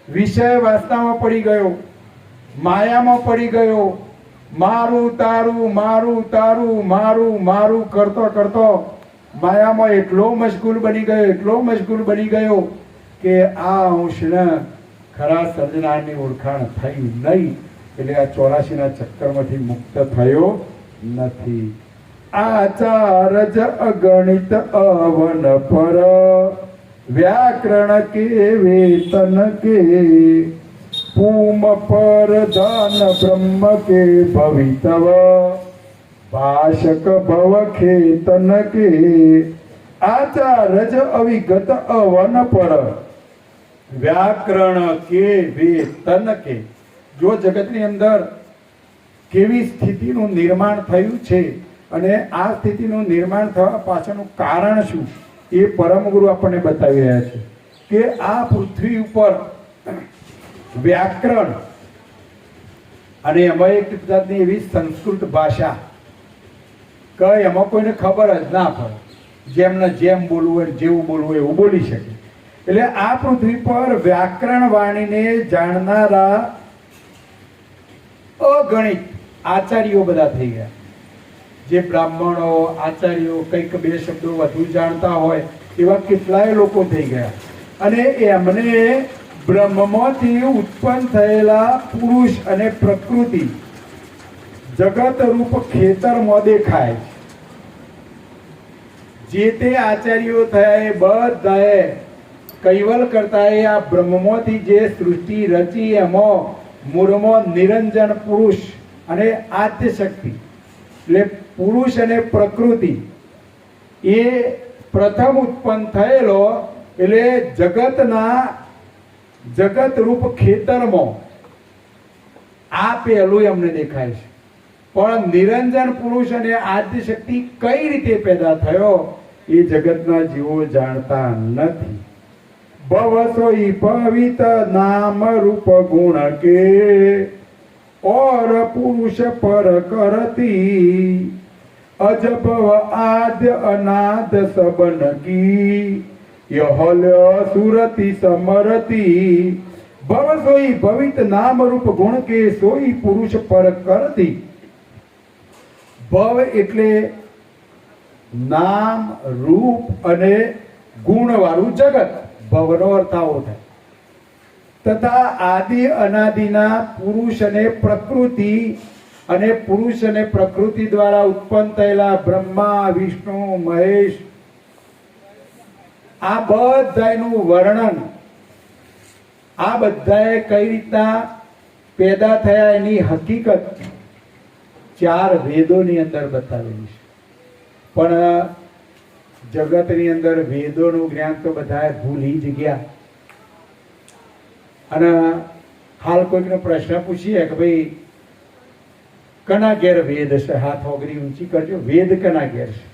વિષય વાસનામાં પડી ગયો, માયામાં પડી ગયો, મારું તારું મારું તારું મારું મારું કરતો કરતો માયામાં એટલો મશગુલ બની ગયો, એટલો મશગુલ બની ગયો કે આ અંશને ખરા સર્જનારની ઓળખાણ થઈ નહીં. એટલે આ 84ના ચક્કરમાંથી મુક્ત થયો નથી. આચારજ અગણિત અવન પર, વ્યાકરણ કે વેતન કે, પૂમ પર ધન બ્રહ્મ કે ભવિતવ, ભાષક ભવ ખેતન કે, આચા રજ અવિગત અવન પર વ્યાકરણ કે વે તન કે. જો જગતની અંદર કેવી સ્થિતિનું નિર્માણ થયું છે અને આ સ્થિતિનું નિર્માણ થવા પાછળનું કારણ શું એ પરમ ગુરુ આપણને બતાવી રહ્યા છે કે આ પૃથ્વી ઉપર વ્યાકરણ અને એમાં એક જાતની એવી સંસ્કૃત ભાષા કે એમાં કોઈને ખબર જ ના પડે, જેમને જેમ બોલવું હોય જેવું બોલવું હોય એવું બોલી શકે. એટલે આ પૃથ્વી પર વ્યાકરણ વાણીને જાણનારા અગણિત આચાર્યો બધા થઈ ગયા. જે બ્રાહ્મણો આચાર્યો કંઈક બે શબ્દો વધુ જાણતા હોય એવા કેટલાય લોકો થઈ ગયા. અને એમને બ્રહ્મમાંથી ઉત્પન્ન થયેલા પુરુષ અને પ્રકૃતિ જગત રૂપ ખેતરમાં દેખાય. જે તે આચાર્યો થયા એ બધાએ કૈવલ કરતા એ આ બ્રહ્મમાંથી જે સૃષ્ટિ રચી એમાં મૂળમાં નિરંજન પુરુષ અને આદ્ય શક્તિ એટલે પુરુષ અને પ્રકૃતિ એ પ્રથમ ઉત્પન્ન થયેલો. એટલે જગત રૂપ ખેતરમાં આ પહેલું એમને દેખાય છે. પણ નિરંજન પુરુષ અને આદ્ય શક્તિ કઈ રીતે પેદા થયો એ જગતના જીવો જાણતા નથી. ભવસોઈ પવિત નામ રૂપ ગુણ કે और पुरुष पर करती अजभव आद्य अनाद सबन की यहल्य सुरति समरती भव सोई भवित नाम रूप गुण के सोई पुरुष पर करती. ભવ એટલે નામ રૂપ અને ગુણ વાળું જગત, ભવનો અર્થ આવો થાય. તથા આદિ અનાદિના પુરુષ અને પ્રકૃતિ અને પુરુષ અને પ્રકૃતિ દ્વારા ઉત્પન્ન થયેલા બ્રહ્મા વિષ્ણુ મહેશ આ બધાનું વર્ણન આ બધાએ કઈ રીતના પેદા થયા એની હકીકત 4 વેદોની અંદર બતાવેલી છે. પણ જગતની અંદર વેદોનું જ્ઞાન તો બધાએ ભૂલી જ ગયા. અને હાલ કોઈકનો પ્રશ્ન પૂછીએ કે ભાઈ કના ઘેર વેદ છે, હાથ ઓગરી ઊંચી કરજો. વેદ કના ઘેર છે?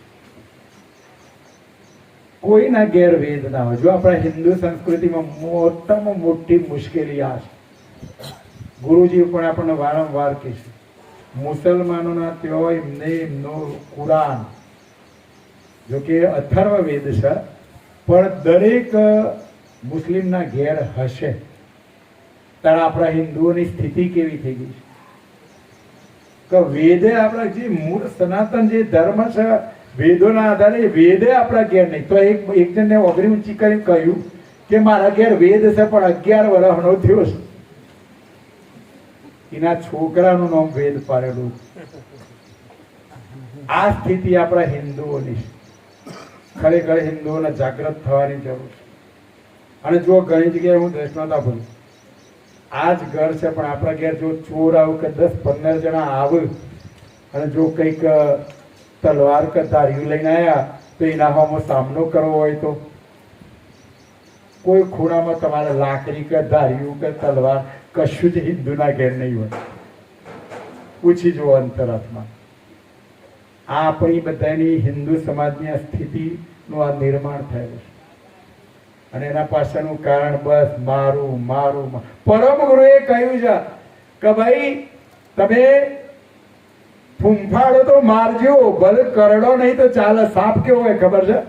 કોઈના ઘેર વેદ ના હોય. જો આપણા હિન્દુ સંસ્કૃતિમાં મોટામાં મોટી મુશ્કેલી આ છે. ગુરુજી પણ આપણને વારંવાર કહે છે મુસલમાનોના ત્યાં એમનો કુરાન જો કે અથર્વ વેદ છે પણ દરેક મુસ્લિમના ઘેર હશે. ત્યારે આપણા હિન્દુઓની સ્થિતિ કેવી થઈ ગઈ છે કે વેદે આપણા જે મૂળ સનાતન જે ધર્મ છે વેદોના આધારે વેદે આપણા ઘેર નહીં. તો એક જણને ઓગરી ઊંચી કરીને કહ્યું કે મારા ઘેર વેદ છે પણ 11 વર્ષનો થયો છે. એના છોકરાનું નામ વેદ પાડેલું. આ સ્થિતિ આપણા હિન્દુઓની છે. ખરેખર હિન્દુઓને જાગૃત થવાની જરૂર છે. અને જો ઘણી જગ્યાએ હું દ્રષ્ટાંત આપું, આ જ ઘર છે પણ આપણા ઘેર જો ચોર આવું કે 10-15 જણા આવે અને જો કંઈક તલવાર કે ધાર્યું લઈને આવ્યા તો એના સામે સામનો કરવો હોય તો કોઈ ખૂણામાં તમારે લાકડી કે ધાર્યું કે તલવાર કશું જ હિન્દુના ઘેર નહીં હોય. પૂછી જુઓ અંતરાત્મા. આ આપણી બધાની હિન્દુ સમાજની આ સ્થિતિનું આ નિર્માણ થયેલું છે. અને એના પાછળનું કારણ બસ મારું મારું. પરમ ગુરુએ કહ્યું છે કે ભાઈ તમે ફૂંફાડો તો મારજો, ભલે કરડો નહીં તો ચાલે. સાપ કેવો હોય ખબર છે?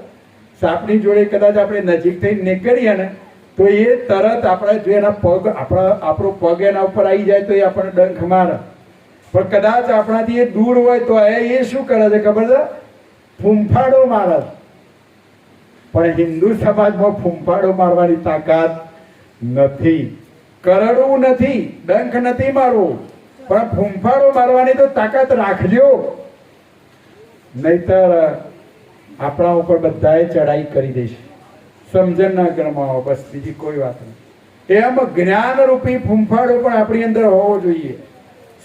સાપની જોડે કદાચ આપણે નજીક થઈ નીકળીએ ને તો એ તરત આપણે જો એના પગ આપણો પગ એના ઉપર આવી જાય તો એ આપણને ડંખ મારે. પણ કદાચ આપણાથી એ દૂર હોય તો એ શું કરે છે ખબર છે? ફૂંફાડો મારે. પણ હિન્દુ સમાજમાં ફૂંફાડો મારવાની તાકાત નથી. કરડવું નથી, ડંખ નથી મારવું, પણ ફૂંફાડો મારવાની તો તાકાત રાખજો. નહીતર આપણા ઉપર બધાએ ચડાઈ કરી દેશે. સમજણ ના કરમાવો, બસ બીજી કોઈ વાત નહીં. એમ જ્ઞાન રૂપી ફૂંફાડો પણ આપણી અંદર હોવો જોઈએ.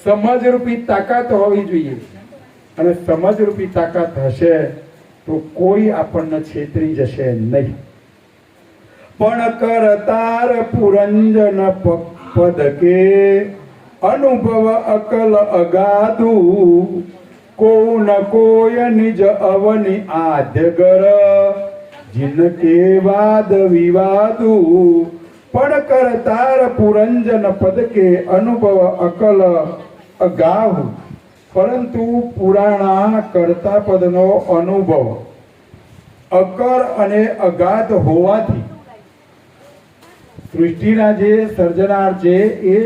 સમજ રૂપી તાકાત હોવી જોઈએ. અને સમજ રૂપી તાકાત હશે તો કોઈ આપણને છેતરી જશે નહીં. પણ કરતાર પુરંજન પદ કે અનુભવ અકલ અગાધું કો ન કોઈ નિજ અવની આદ્યગર જિનકે વાદ વિવાદુ. પણ કરતાર પુરંજન પદ કે અનુભવ અકલ અગાહુ, પરંતુ પુરાણા કરતા પદનો અનુભવ અકર અને અગાધ હોવાથી સૃષ્ટિના જે સર્જનાર છે એ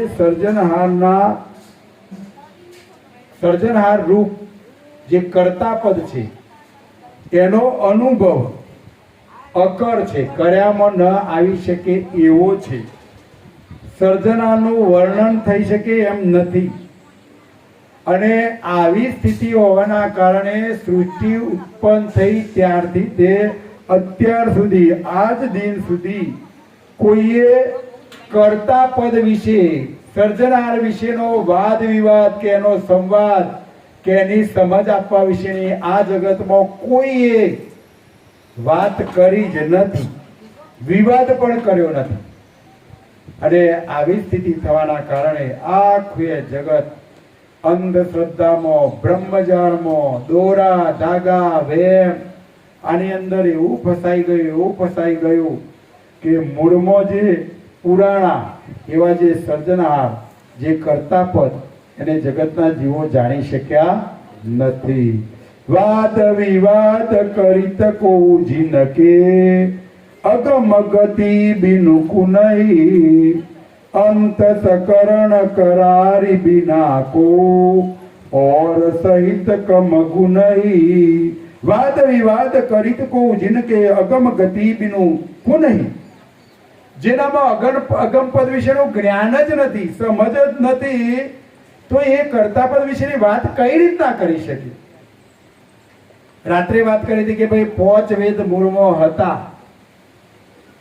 સર્જનહાર રૂપ જે કર્તા પદ છે એનો અનુભવ અકર છે, કર્યામાં ન આવી શકે એવો છે. સર્જનાનું વર્ણન થઈ શકે એમ નથી. અને આવી સ્થિતિ હોવાના કારણે સૃષ્ટિ ઉત્પન્ન થઈ ત્યારથી તે અત્યાર સુધી આજ દિન સુધી કોઈએ કર્તા પદ વિશે, સર્જનાર વિશેનો વાદ વિવાદ કે એનો સંવાદ કે એની સમજ આપવા વિશેની આ જગતમાં કોઈએ વાત કરી જ નથી, વિવાદ પણ કર્યો નથી. અને આવી સ્થિતિ થવાના કારણે આખું જગત અંધશ્રદ્ધામાં, બ્રહ્મજાળમાં, દોરા ધાગા વેમ આની અંદર એવું ફસાઈ ગયું કે મૂળમાં જે પુરાણા એવા જે સર્જનહાર જે કર્તા પદ એને જગતના જીવો જાણી શક્યા નથી. વાદ વિવાદ કરીત કો જીનકે અગમ ગતિ બિનુકુ નહીં અંત सकरण करारी बिना को और सहित कमगु नहीं. वाद विवाद करित को जिनके अगम गति बिनु को नहीं, જેનામાં અગમ પદ વિશેનું જ્ઞાન જ નથી, સમજ જ નથી, તો એ કર્તા પદ વિશેની વાત કઈ રીતના કરી શકે? રાત્રે વાત કરી હતી કે ભાઈ 5 વેદ મૂળમાં હતા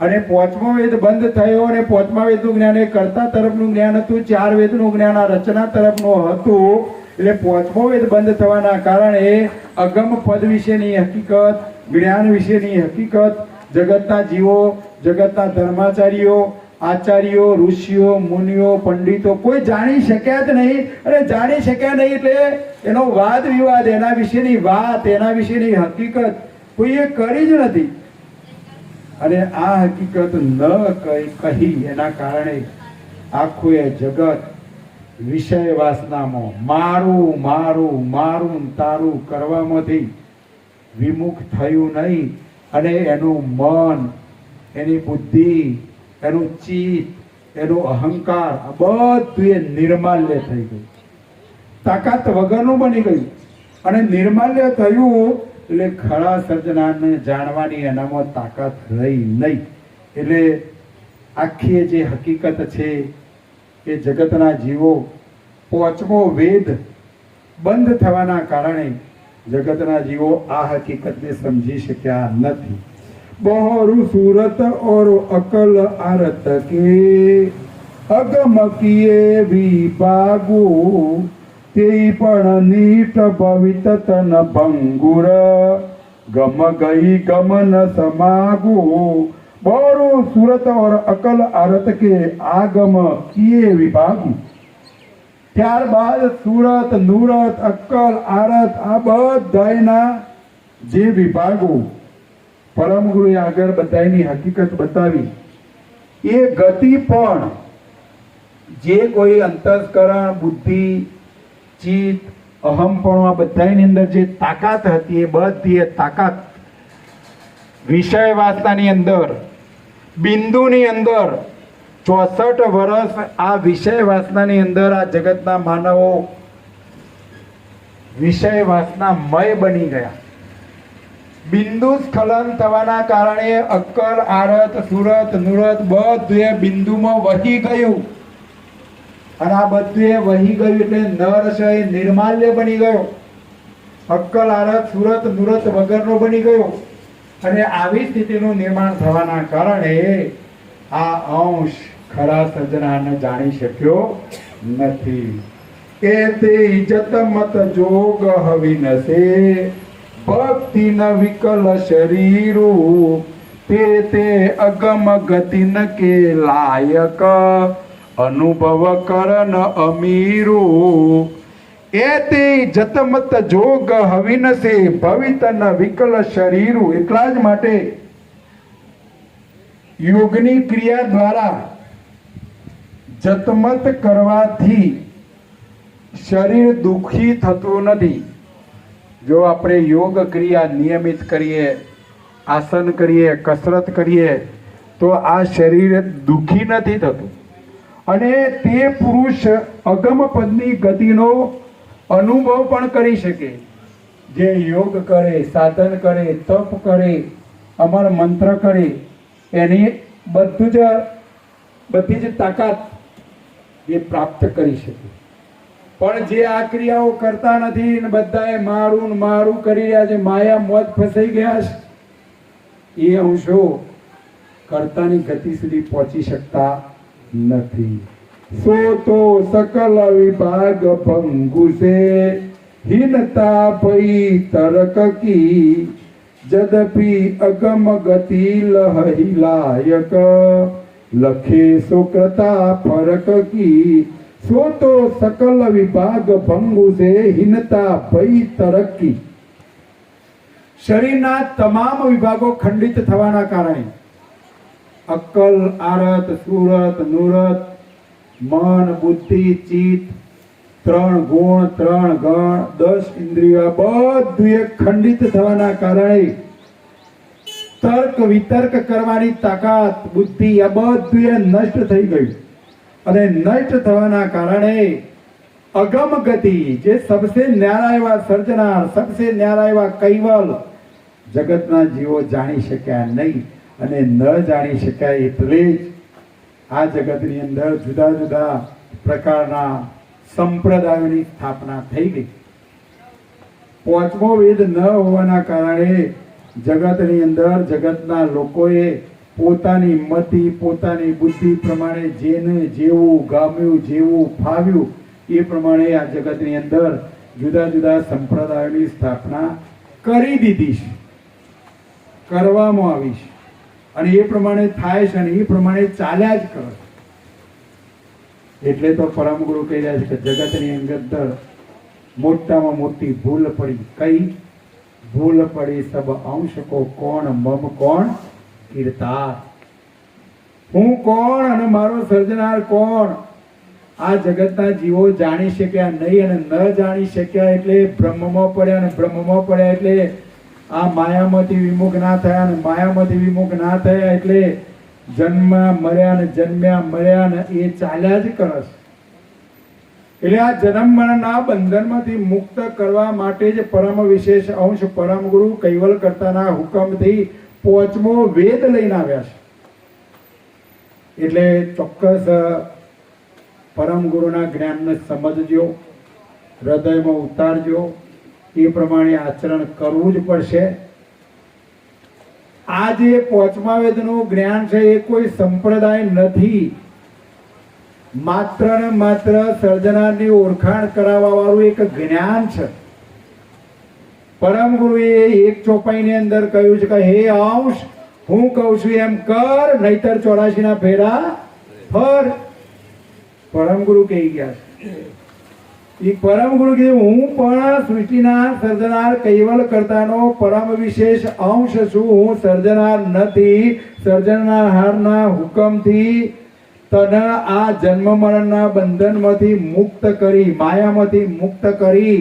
અને 5મો વેદ બંધ થયો અને 5મા વેદનું જ્ઞાન એ કર્તા તરફનું જ્ઞાન હતું, 4 વેદનું જ્ઞાન આ રચના તરફનું હતું. એટલે 5મો વેદ બંધ થવાના કારણે અગમ પદ વિશેની હકીકત, જ્ઞાન વિશેની હકીકત જગતના જીવો, જગતના ધર્માચાર્યો, આચાર્યો, ઋષિઓ, મુનિઓ, પંડિતો કોઈ જાણી શક્યા જ નહીં. અને જાણી શક્યા નહીં એટલે એનો વાદ વિવાદ, એના વિશેની વાત, એના વિશેની હકીકત કોઈએ કરી જ નથી. અને આ હકીકત ન કહી એના કારણે આખું એ જગત વિષય વાસનામાં મારું મારું મારું તારું કરવામાંથી વિમુખ થયું નહીં. અને એનું મન, એની બુદ્ધિ, એનું ચિત્ત, એનો અહંકાર આ બધું એ નિર્માલ્ય થઈ ગયું, તાકાત વગરનું બની ગયું. અને નિર્માલ્ય થયું એટલે ખરા સર્જનારને જાણવાની એનામાં તાકાત રહી નહીં. એટલે આખી જે હકીકત છે એ જગતના જીવો 5મો વેદ બંધ થવાના કારણે જગતના જીવો આ હકીકતને સમજી શક્યા નથી. બહોરું સુરત ઓર અકલ આરત કે અગમ કિએ વિભાગુ તે પણ નીટ ભવિત તન ભંગુર ગમ ગઈ ગમન સમાગુ. બહોરું સુરત ઓર અકલ આરત કે આગમ કિએ વિભાગુ. ત્યારબાદ સુરત, નુરત, અક્કલ, આરત આ બધાના જે વિભાગો પરમ ગુરુએ આગળ બધાની હકીકત બતાવી, એ ગતિ પણ જે કોઈ અંતસ્કરણ, બુદ્ધિ, ચિત્ત, અહમપણું આ બધાની અંદર જે તાકાત હતી એ બધી એ તાકાત વિષય વાસનાની અંદર, બિંદુની અંદર 64 વર્ષ આ વિષય વાસનાની અંદર આ જગતના માનવો વિષય વાસનામય બની ગયા. બિંદુ સ્ખલન થવાના કારણે અક્કલ, આરત, સુરત, નુરત બધું એ બિંદુમાં વહી ગયું. અને આ બધું વહી ગયું એટલે નરશય નિર્માલ્ય બની ગયો, અક્કલ, આરત, સુરત, નુરત વગરનો બની ગયો. અને આવી સ્થિતિનું નિર્માણ થવાના કારણે આ અંશ ખરા સર્જનારને જાણી શક્યો નથી. એ તે ઇજ્જત મત જોગ હવી નસે ભક્તિ ન વિકલ શરીરું તે અગમ ગતિ ન કે લાયક અનુભવ કરન અમીરું એ તે જતમત જોગ હવિન સે ભવિત ન વિકલ શરીરું. એટલા જ માટે યોગની ક્રિયા દ્વારા જતમત કરવાથી શરીર દુઃખી થતું નથી. જો આપણે યોગ ક્રિયા નિયમિત કરીએ, આસન કરીએ, કસરત કરીએ તો આ શરીર દુઃખી નથી થતું અને તે પુરુષ અગમ પદની ગતિનો અનુભવ પણ કરી શકે. જે યોગ કરે, સાધન કરે, તપ કરે, અમર મંત્ર કરે, એની બધી જ તાકાત એ પ્રાપ્ત કરી શકે. પણ જે આ ક્રિયાઓ કરતા નથી ને બધાએ મારું ને મારું કરી રહ્યા છે, માયા મોજ ફસાઈ ગયા છે, એ અંશો કર્તાની ગતિ સુધી પહોંચી શકતા નથી. સો તો સકલ વિભાગ ભંગુ સે હીનતા ભઈ તરક કી જદપી અગમ ગતિ લહિલાયક લખે સુકૃતા ફરક કી. સો તો સકલ વિભાગ ભંગુ સે હીનતા ભઈ તરક્કી. શરીરના તમામ વિભાગો ખંડિત થવાના કારણે અક્કલ, આરત, સુરત, નુરત, મન, બુદ્ધિ, ચિત્ત, 3 ગુણ, 3 ગણ, 10 ઇન્દ્રિયો બધું એક ખંડિત થવાના કારણે તર્ક વિતર્ક કરવાની તાકાત, બુદ્ધિ આ બધું નષ્ટ થઈ ગયું અને નષ્ટ થવાના કારણે અગમ ગતિ જે સબસે ન્યારા એવા સર્જનાર, સબસે ન્યારા એવા કૈવલ જગતના જીવો જાણી શક્યા નહીં. અને ન જાણી શક્યા એટલે જ આ જગતની અંદર જુદા જુદા પ્રકારના સંપ્રદાયોની સ્થાપના થઈ ગઈ. 5મો વેદ ન હોવાના કારણે જગતની અંદર જગતના લોકોએ પોતાની મતિ, પોતાની બુદ્ધિ પ્રમાણે જેને જેવું ગામ્યું, જેવું ફાવ્યું એ પ્રમાણે આ જગતની અંદર જુદા જુદા સંપ્રદાયોની સ્થાપના કરી દીધી છે, કરવામાં આવી છે અને એ પ્રમાણે થાય છે અને એ પ્રમાણે ચાલ્યા જ કરે. એટલે તો પરમ ગુરુ કહી રહ્યા છે કે જગતની અંદર મોટામાં મોટી ભૂલ પડી. કઈ ભૂલ પડી? સબ અંશ કો કોણ મમ કોણ કીર્તાર. હું કોણ અને મારો સર્જનાર કોણ? આ જગતના જીવો જાણી શક્યા નહીં અને ન જાણી શક્યા એટલે બ્રહ્મમાં પડ્યા અને બ્રહ્મમાં પડ્યા એટલે આ માયામાંથી વિમુખ ના થયા અને માયામાંથી વિમુખ ના થયા એટલે જન્મ્યા મર્યા ને જન્મ્યા મર્યા ને એ ચાલ્યા જ કરે છે. એટલે આ જન્મ મરણના બંધનમાંથી મુક્ત કરવા માટે જ પરમ વિશેષ અંશ પરમ ગુરુ કૈવલ કર્તાના હુકમથી 5મો વેદ લઈને આવ્યા છે. એટલે ચોક્કસ પરમ ગુરુના જ્ઞાનને સમજજો, હૃદયમાં ઉતારજો, એ પ્રમાણે આચરણ કરવું જ પડશે. આ જે 5મા વેદનું જ્ઞાન છે એ કોઈ સંપ્રદાય નથી, માત્ર ને માત્ર સર્જનારની ઓળખાણ કરાવવા વાળું એક જ્ઞાન છે. પરમ ગુરુએ એક ચોપાઈની અંદર કહ્યું છે કે હે અંશ, હું કહું છું એમ કર, નહીતર 84 ના ફેરા ફર. પરમ ગુરુ કહી ગયા છે. એ પરમ ગુરુ કીધું હું પણ સૃષ્ટિના સર્જનાર કૈવલ કર્તાનો પરમ વિશેષ અંશ છું. હું સર્જનાર નથી. સર્જનહારના હુકમથી તને આ જન્મ મરણના બંધનમાંથી મુક્ત કરી, માયામાંથી મુક્ત કરી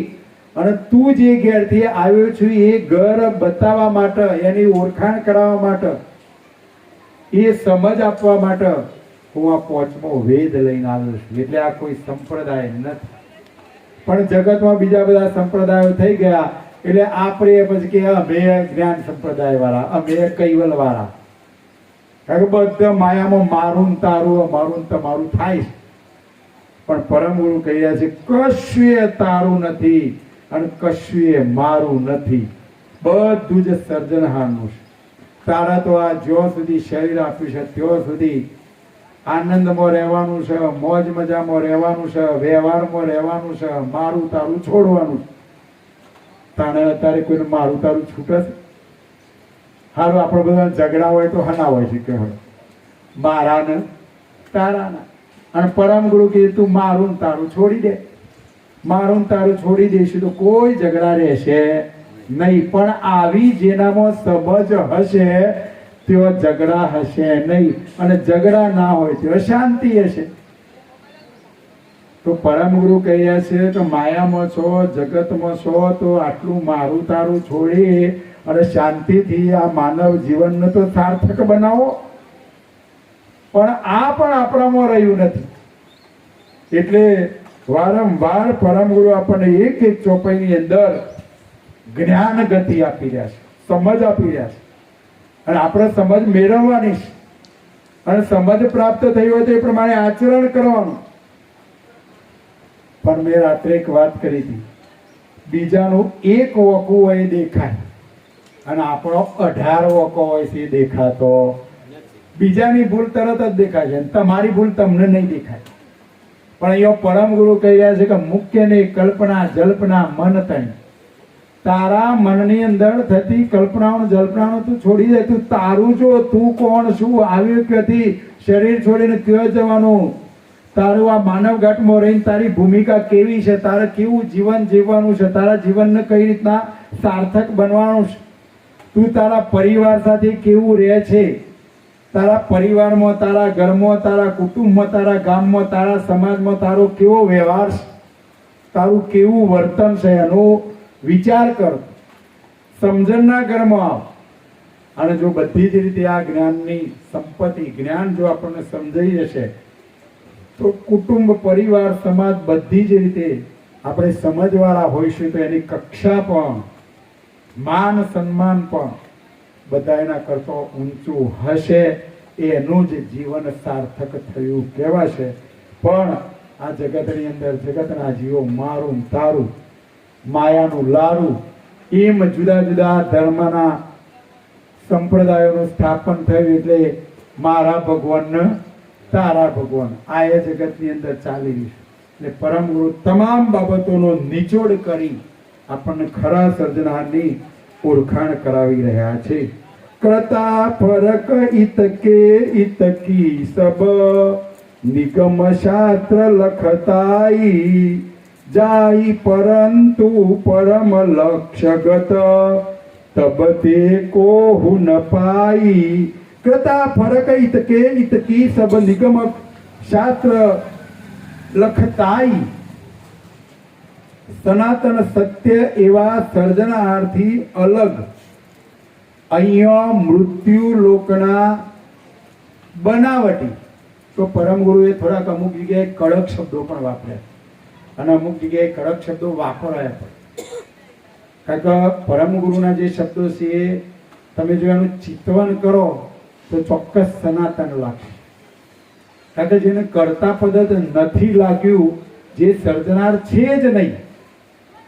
અને તું જે ઘેરથી આવ્યો છું એ ઘર બતાવવા માટે, એની ઓળખાણ કરાવવા માટે, એ સમજ આપવા માટે હું આ 5મો વેદ લઈને આવ્યો છું. એટલે આ કોઈ સંપ્રદાય નથી. પણ જગતમાં બીજા બધા સંપ્રદાયો થઈ ગયા એટલે આપણે પછી કે અમે જ્ઞાન સંપ્રદાય વાળા, અમે કૈવલ વાળા. કારણ કે બધા માયામાં મારું તારું, અમારું તમારું થાય છે. પણ પરમ ગુરુ કહી રહ્યા છે કશુંય તારું નથી અને કશુંય મારું નથી, બધું જ સર્જનહારનું છે. તારા તો આ જ્યાં સુધી શરીર આપ્યું છે ત્યાં સુધી આનંદમાં રહેવાનું છે, મોજ મજામાં રહેવાનું છે, વ્યવહારમાં રહેવાનું છે, મારું તારું છોડવાનું છે. તાણે અત્યારે કોઈને મારું તારું છૂટે છે? હારું, આપણે બધા ઝઘડા હોય તો હના હોય છે કે હોય મારા ને તારાના. અને પરમ ગુરુ કે તું મારું ને તારું છોડી દે, મારું ને તારું છોડી દઈશું તો કોઈ ઝઘડા રહેશે નહીં. પણ આવી જેનામાં સમજ હશે તેઓ ઝઘડા હશે નહીં, અને ઝઘડા ના હોય તેઓ શાંતિ હશે. તો પરમ ગુરુ કહી રહ્યા છે કે માયામાં છો, જગતમાં છો, તો આટલું મારું તારું છોડી અને શાંતિથી આ માનવ જીવનને તો સાર્થક બનાવો. પણ આ પણ આપણામાં રહ્યું નથી. એટલે વારંવાર પરમ ગુરુ આપણને એક એક ચોપાઈની અંદર જ્ઞાન ગતિ આપી રહ્યા છે, સમજ આપી રહ્યા છે, અને આપણે સમજ મેળવવાની છે. અને સમજ પ્રાપ્ત થઈ હોય તો એ પ્રમાણે આચરણ કરવાનું. પણ મેં રાત્રે એક વાત કરી હતી, બીજાનું એક વકુ હોય દેખાય અને આપણો 18 વકો હોય છે દેખાતો. બીજાની ભૂલ તરત જ દેખાય છે, તમારી ભૂલ તમને નહીં દેખાય. પણ અહીંયા પરમ ગુરુ કહી રહ્યા છે કે મુખ્ય ને કલ્પના જલ્પના મન તણી. તારા મનની અંદર થતી કલ્પનાઓ જલ્પનાઓ તું છોડી દે. તું તારું જો, તું કોણ, શું આવ્યું, ક્યાંથી શરીર છોડીને ક્યાં જવાનું, તારું આ માનવ ઘાટમાં રહીને તારી ભૂમિકા કેવી છે, તારે કેવું જીવન જીવવાનું છે, તારા જીવનને કઈ રીતના સાર્થક બનવાનું છે, તું તારા પરિવાર સાથે કેવું રહે છે, તારા પરિવારમાં, તારા ઘરમાં, તારા કુટુંબમાં, તારા ગામમાં, તારા સમાજમાં તારો કેવો વ્યવહાર છે, તારું કેવું વર્તન છે, એનો વિચાર કર. સમજણના ઘરમાં આવ. અને જો બધી જ રીતે આ જ્ઞાનની સંપત્તિ, જ્ઞાન જો આપણને સમજાઈ જશે તો કુટુંબ, પરિવાર, સમાજ બધી જ રીતે આપણે સમજવાળા હોઈશું તો એની કક્ષા પણ, માન સન્માન પણ બધા એના કરતો ઊંચું હશે. એનું જ જીવન સાર્થક થયું કહેવાશે. પણ આ જગતની અંદર જગતના જીવો મારું તારું, માયાનું લારું, એમ જુદા જુદા ધર્મના સંપ્રદાયોનું સ્થાપન થયું. એટલે મારા ભગવાન, તારા ભગવાન, આ એ જગતની અંદર ચાલી રહ્યું છે. એટલે પરમ ગુરુ તમામ બાબતોનો નિચોડ કરી આપણને ખરા સર્જનારની ઓળખાણ કરાવી રહ્યા છે. કરતા ફરક ઇતકે ઇતકી સબ નિગમ શાસ્ત્ર લખતાઈ જાય પરંતુ પરમ લક્ષ્યગત તબ તે કોહુ ન પાઈ. કરતા ફરક ઇતકે ઇતકી સબ નિગમ શાસ્ત્ર લખતાઈ. સનાતન સત્ય એવા સર્જનાર્થી અલગ અહીંયા મૃત્યુ લોકના બનાવટી. તો પરમ ગુરુએ થોડાક અમુક જગ્યાએ કડક શબ્દો પણ વાપર્યા અને અમુક જગ્યાએ કડક શબ્દો વાપરાયા પણ. કારણ કે પરમ ગુરુના જે શબ્દો છે એ તમે જો એનું ચિંતન કરો તો ચોક્કસ સનાતન લાગશે. કારણ કે જેને કરતા પદ્ધત નથી લાગ્યું, જે સર્જનાર છે જ નહીં.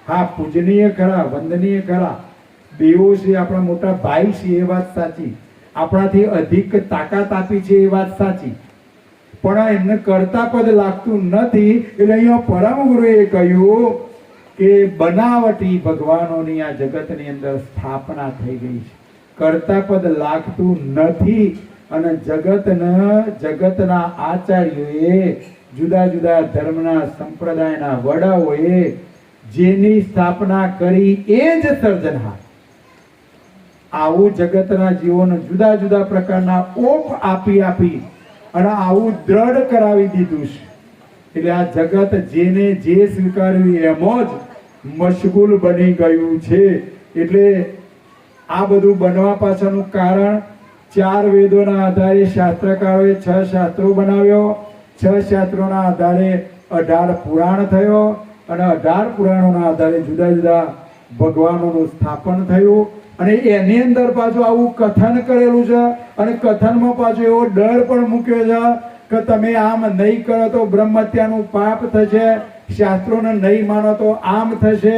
હા, પૂજનીય ખરા, વંદનીય ખરા, બેઓ છે, આપણા મોટા ભાઈ છે એ વાત સાચી, આપણાથી અધિક તાકાત આપી છે એ વાત સાચી, પણ એમને કરતા પદ લાગતું નથી. એટલે અહીંયા પરમ ગુરુએ કહ્યું કે બનાવટી ભગવાનોની આ જગતની અંદર સ્થાપના થઈ ગઈ છે. કરતા પદ લાગતું નથી. અને જગતના આચાર્યોએ, જુદા જુદા ધર્મના સંપ્રદાયના વડાઓએ જેની સ્થાપના કરી એ જ સર્જનહાર. આવું જગતના જીવોને જુદા જુદા પ્રકારના ઓપ આપી આપી અને આવું દ્રઢ કરાવી દીધું છે. એટલે આ જગત જેને જે સ્વીકાર્યું એમ જ મશગુલ બની ગયું છે. એટલે આ બધું બનવા પાછળનું કારણ 4 વેદોના આધારે શાસ્ત્રકારોએ 6 શાસ્ત્રો બનાવ્યો. 6 શાસ્ત્રોના આધારે 18 પુરાણ થયો અને 18 પુરાણોના આધારે જુદા જુદા ભગવાનોનું સ્થાપન થયું. અને એની અંદર પાછું આવું કથન કરેલું છે. અને કથનમાં પાછો એવો ડર પણ મૂક્યો છે કે તમે આમ નહીં કરો તો બ્રહ્મહત્યાનું પાપ થશે, શાસ્ત્રોને નહીં માનો તો આમ થશે.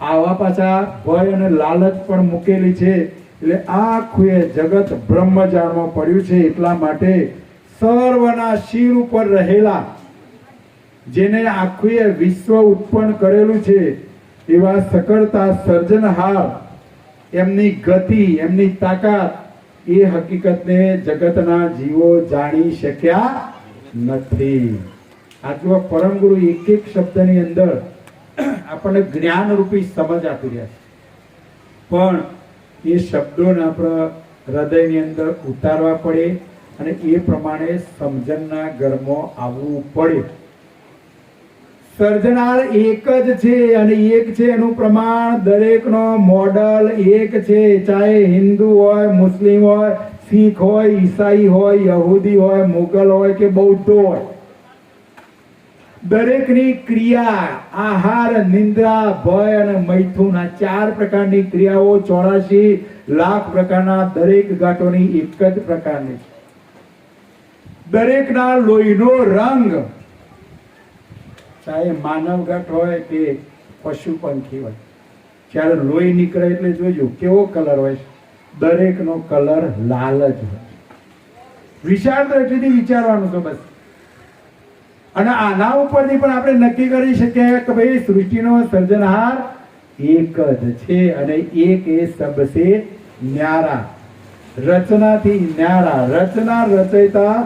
આવા પાછા ભય અને લાલચ પણ મૂકેલી છે. એટલે આખું એ જગત બ્રહ્મજાળમાં પડ્યું છે. એટલા માટે સર્વના શિર ઉપર રહેલા, જેને આખું એ વિશ્વ ઉત્પન્ન કરેલું છે, એવા સકળતા સર્જનહાર, એમની ગતિ, એમની તાકાત, એ હકીકતને જગતના જીવો જાણી શક્યા નથી. આ જો પરમ ગુરુ એક એક શબ્દની અંદર આપણને જ્ઞાન રૂપી સમજ આપી રહ્યા છે, પણ એ શબ્દોને આપણે હૃદયની અંદર ઉતારવા પડે અને એ પ્રમાણે સમજણના ઘરમાં આવવું પડે. સર્જનાર એક જ છે અને એક છે એનું પ્રમાણ દરેકનો મોડલ એક છે. ચાહે હિન્દુ હોય, મુસ્લિમ હોય, શીખ હોય, ઈસાઈ હોય, યહૂદી હોય, મુગલ હોય કે બૌદ્ધ હોય, દરેકની ક્રિયા, આહાર, નિંદ્રા, ભય અને મૈથુન, આ 4 પ્રકારની ક્રિયાઓ 84 લાખ પ્રકારના દરેક ગાંઠોની એક જ પ્રકારની છે. દરેકના લોહીનો રંગ, ચાહે માનવ ગાંઠ હોય કે પશુ પંખી હોય, જ્યારે લોહી નીકળે એટલે જોજો કેવો કલર હોય છે. દરેકનો કલર લાલ જ હોય. વિચાર તો એટલી વિચારવાનું છે બસ. અને આના ઉપરથી પણ આપણે નક્કી કરી શકીએ કે ભાઈ સૃષ્ટિનો સર્જનહાર એક જ છે અને એક એ સબસે ન્યારા, રચનાથી ન્યારા, રચના રચયતા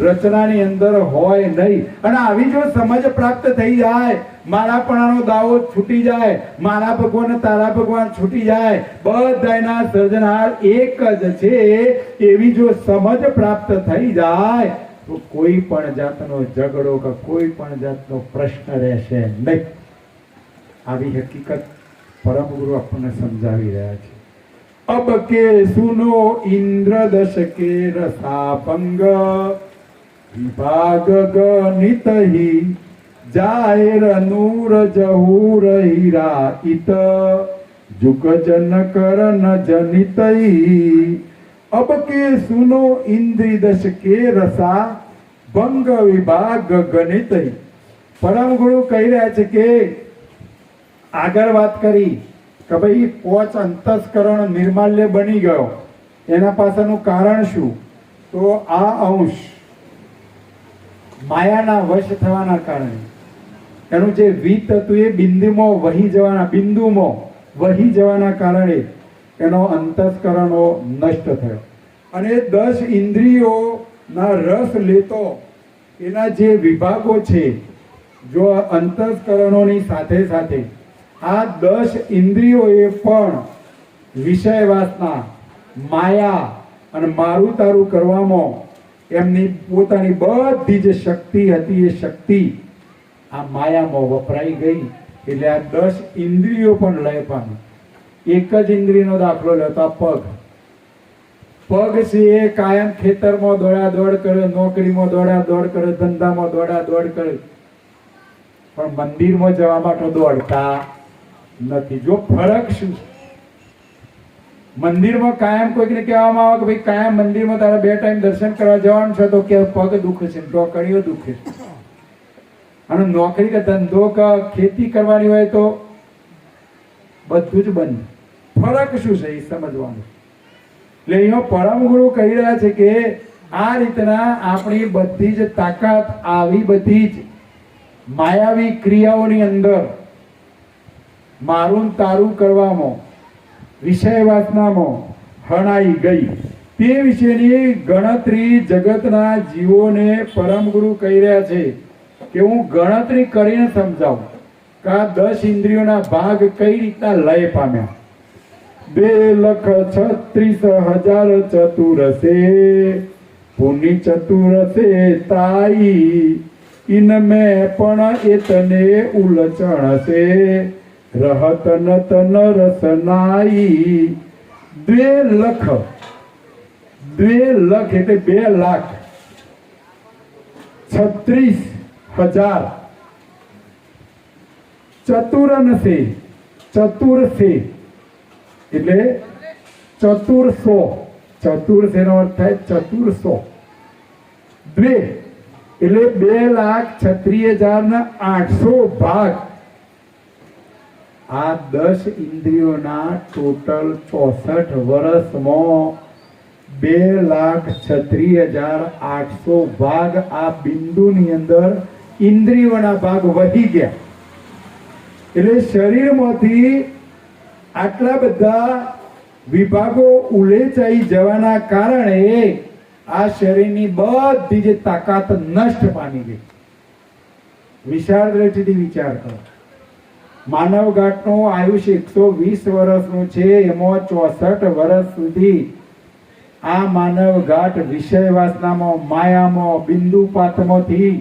રચનાની અંદર હોય નહીં. અને આવી જો સમજ પ્રાપ્ત થઈ જાય, મારાપણાનો દાવો છૂટી જાય, મારા ભગવાન તારા ભગવાન છૂટી જાય, બધાના સર્જનહાર એક જ છે, એવી જો સમજ પ્રાપ્ત થઈ જાય તો કોઈ પણ જાતનો ઝઘડો કે કોઈ પણ જાતનો પ્રશ્ન રહેશે નહીં. આવી હકીકત પરમ ગુરુ આપણને સમજાવી રહ્યા છે. અબ કે સુનો ઇન્દ્રદશ કે રસાપંગ, વિભાગ ગણિતહિ જાહેર નૂર જહૂર હીરા ઇત, જુગ જન કરન જનિતહિ. અબ કે સુનો ઇન્દ્રિદશ કે રસા ભંગ વિભાગ ગણિતહિ. પરમ ગુરુ કહી રહ્યા છે કે આગળ વાત કરી કે ભાઈ 5 અંતસ્કરણ નિર્માલ્ય બની ગયો, એના પાછળનું કારણ શું? તો આ અંશ માયાના વશ થવાના કારણે, એનું જે વિત હતું એ બિંદુમાં વહી જવાના કારણે એનો અંતસ્કરણો નષ્ટ થયો. અને 10 ઇન્દ્રિયોના રસ લેતો એના જે વિભાગો છે, જો અંતસ્કરણોની સાથે સાથે આ 10 ઇન્દ્રિયોએ પણ વિષય વાસના, માયા અને મારું તારું કરવામાં એમની પોતાની બધી જે શક્તિ હતી એ શક્તિ આ માયામાં વપરાઈ ગઈ. એટલે આ 10 ઇન્દ્રિયો પણ લય પામી. એક જ ઇન્દ્રિયનો દાખલો લેતા પગ. પગ છે એ કાયમ ખેતરમાં દોડ કરે, નોકરીમાં દોડ કરે, ધંધામાં દોડ કરે, પણ મંદિરમાં જવા માટે દોડતા નથી. જો ફરક શું? મંદિરમાં કાયમ કોઈકને કહેવામાં આવે કે ભાઈ કાયમ મંદિરમાં તારે 2 ટાઈમ દર્શન કરવા જવાનું છે, તો કે પગ દુખે છે, ટોકડીઓ દુખે છે. અને નોકરી કે ધંધો કે ખેતી કરવાની હોય તો બધું જ બંધ. ફરક શું છે એ સમજવાનું. એટલે અહીંયા પરમ ગુરુ કહી રહ્યા છે કે આ રીતના આપણી બધી જ તાકાત આવી બધી જ માયાવી ક્રિયાઓની અંદર મારું તારું કરવામાં, વિષય વાસનામાં હણાઈ ગઈ. તે વિશેની ગણતરી જગતના જીવોને પરમ ગુરુ કહી રહ્યા છે કે હું ગણતરી કરીને સમજાવું કે આ 10 ઇન્દ્રિયોના ભાગ કઈ રીતના લય પામ્યા. 2,36,000 ચતુરસે પુનિ ચતુરસે તાઈ, ઇનમે પણ એતને ઉલચણ છે, રહત નતન રસનાઈ. 2 લાખ એટલે 2,36,000 ચતુરનસે, ચતુરસે એટલે 400. ચતુર્સે નો અર્થ થાય 400. 2 એટલે 2,36,800 ભાગ. આ 10 ઇન્દ્રિયોના ટોટલ 64 વર્ષમાં 2,36,800 ભાગ આ બિંદુની અંદર ઇન્દ્રિયોના ભાગ વહી ગયા. એટલે શરીરમાંથી આટલા બધા વિભાગો ઉલેચાઈ જવાના કારણે આ શરીરની બધી જે તાકાત નષ્ટ પામી ગઈ. વિશાળ દ્રષ્ટિથી વિચાર કરો. માનવ ગાંઠનું આયુષ્ય 120 વર્ષનું છે, એમાં 64 વર્ષ સુધી આ માનવ ગાંઠ વિષય વાસનામાં, માયામાં, બિંદુપાતમાંથી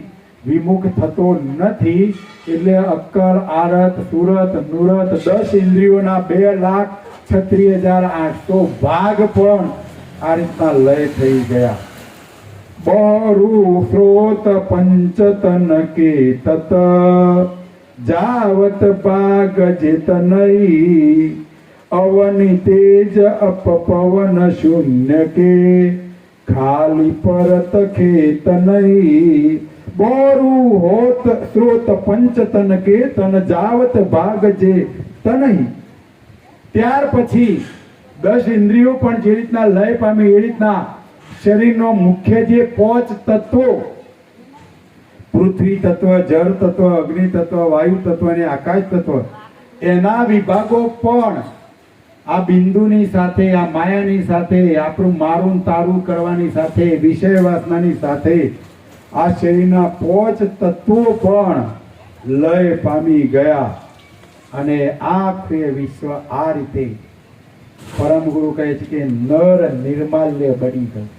વિમુખ થતો નથી. એટલે અક્કલ, આરત, સુરત, નુરત 10 ઇન્દ્રિયોના 2,36,800 ભાગ પણ આ રીતના લય થઈ ગયા. બહુ સ્રોત પંચતન કે તત જાવત ભાગ જેત નહીં અવની તેજ અપ પવન શૂન્ય કે ખાલી પરત ખેત નહીં. બોરું હોત સ્રોત પંચતન કે તન જાવત ભાગ જે તનહી. ત્યાર પછી 10 ઇન્દ્રિયો પણ જે રીતના લય પામી એ રીતના શરીરનો મુખ્ય જે 5 તત્વો, પૃથ્વી તત્વ, જળ તત્વ, અગ્નિ તત્વ, વાયુ તત્વ અને આકાશ તત્વ, એના વિભાગો પણ આ બિંદુની સાથે, આ માયાની સાથે, આપણું મારું તારું કરવાની સાથે, વિષય વાસનાની સાથે આ શરીરના 5 તત્વો પણ લય પામી ગયા. અને આખરે વિશ્વ આ રીતે પરમ ગુરુ કહે છે કે નર નિર્માલ્ય બની ગયું.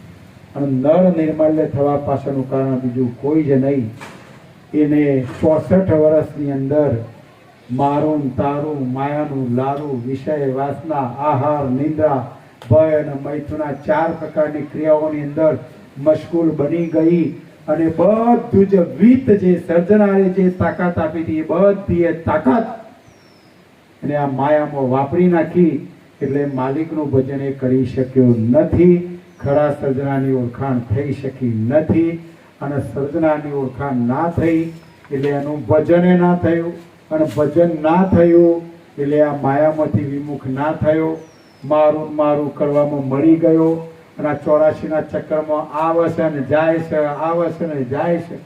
અને નર નિર્માલ્ય થવા પાછળનું કારણ બીજું કોઈ જ નહીં. એને 64 વર્ષની અંદર મારું તારું, માયાનું લારું, વિષય વાસના, આહાર, નિંદ્રા, ભય અને મૈથુના 4 પ્રકારની ક્રિયાઓની અંદર મશગુલ બની ગઈ. અને બધું જ વિત જે સર્જનારે જે તાકાત આપી હતી એ બધી તાકાત અને આ માયામાં વાપરી નાખી. એટલે માલિકનું ભજન એ કરી શક્યો નથી. ખરા સર્જનાની ઓળખાણ થઈ શકી નથી. અને સર્જનાની ઓળખાણ ના થઈ એટલે એનું ભજન ના થયું. અને ભજન ના થયું એટલે આ માયામાંથી વિમુખ ના થયો. મારું મારું કરવામાં મળી ગયો. અને આ 84ના ચક્રમાં આવે છે ને જાય છે, આવે છે ને જાય છે.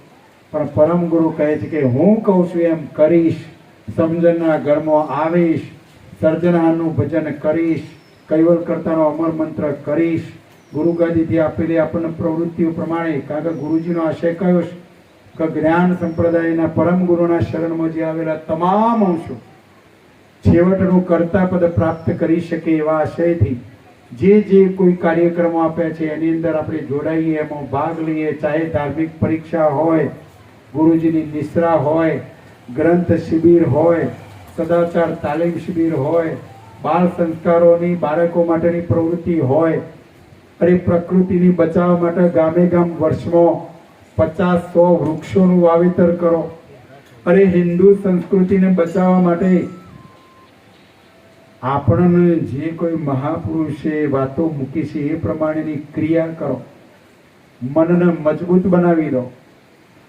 પણ પરમ ગુરુ કહે છે કે હું કહું છું એમ કરીશ, સમજણના ઘરમાં આવીશ, સર્જનાનું ભજન કરીશ, કૈવલ કરતાનો અમર મંત્ર કરીશ. ગુરુ ગાદીથી આપેલી આપણને પ્રવૃત્તિઓ પ્રમાણે, કારણ કે ગુરુજીનો આશય કયો છે કે જ્ઞાન સંપ્રદાયના પરમ ગુરુના શરણમાં જે આવેલા તમામ અંશો છેવટનું કર્તા પદ પ્રાપ્ત કરી શકે એવા આશયથી જે કોઈ કાર્યક્રમો આપ્યા છે એની અંદર આપણે જોડાઈએ, એમાં ભાગ લઈએ. ચાહે ધાર્મિક પરીક્ષા હોય, ગુરુજીની નિશ્રા હોય, ગ્રંથ શિબિર હોય, સદાચાર તાલીમ શિબિર હોય, બાળ સંસ્કારોની બાળકો માટેની પ્રવૃત્તિ હોય, અરે પ્રકૃતિની બચાવવા માટે ગામે ગામ વર્ષમાં 50-100 વૃક્ષોનું વાવેતર કરો. અરે હિન્દુ સંસ્કૃતિને બચાવવા માટે આપણને જે કોઈ મહાપુરુષે વાતો મૂકી છે એ પ્રમાણેની ક્રિયા કરો. મનને મજબૂત બનાવી દો.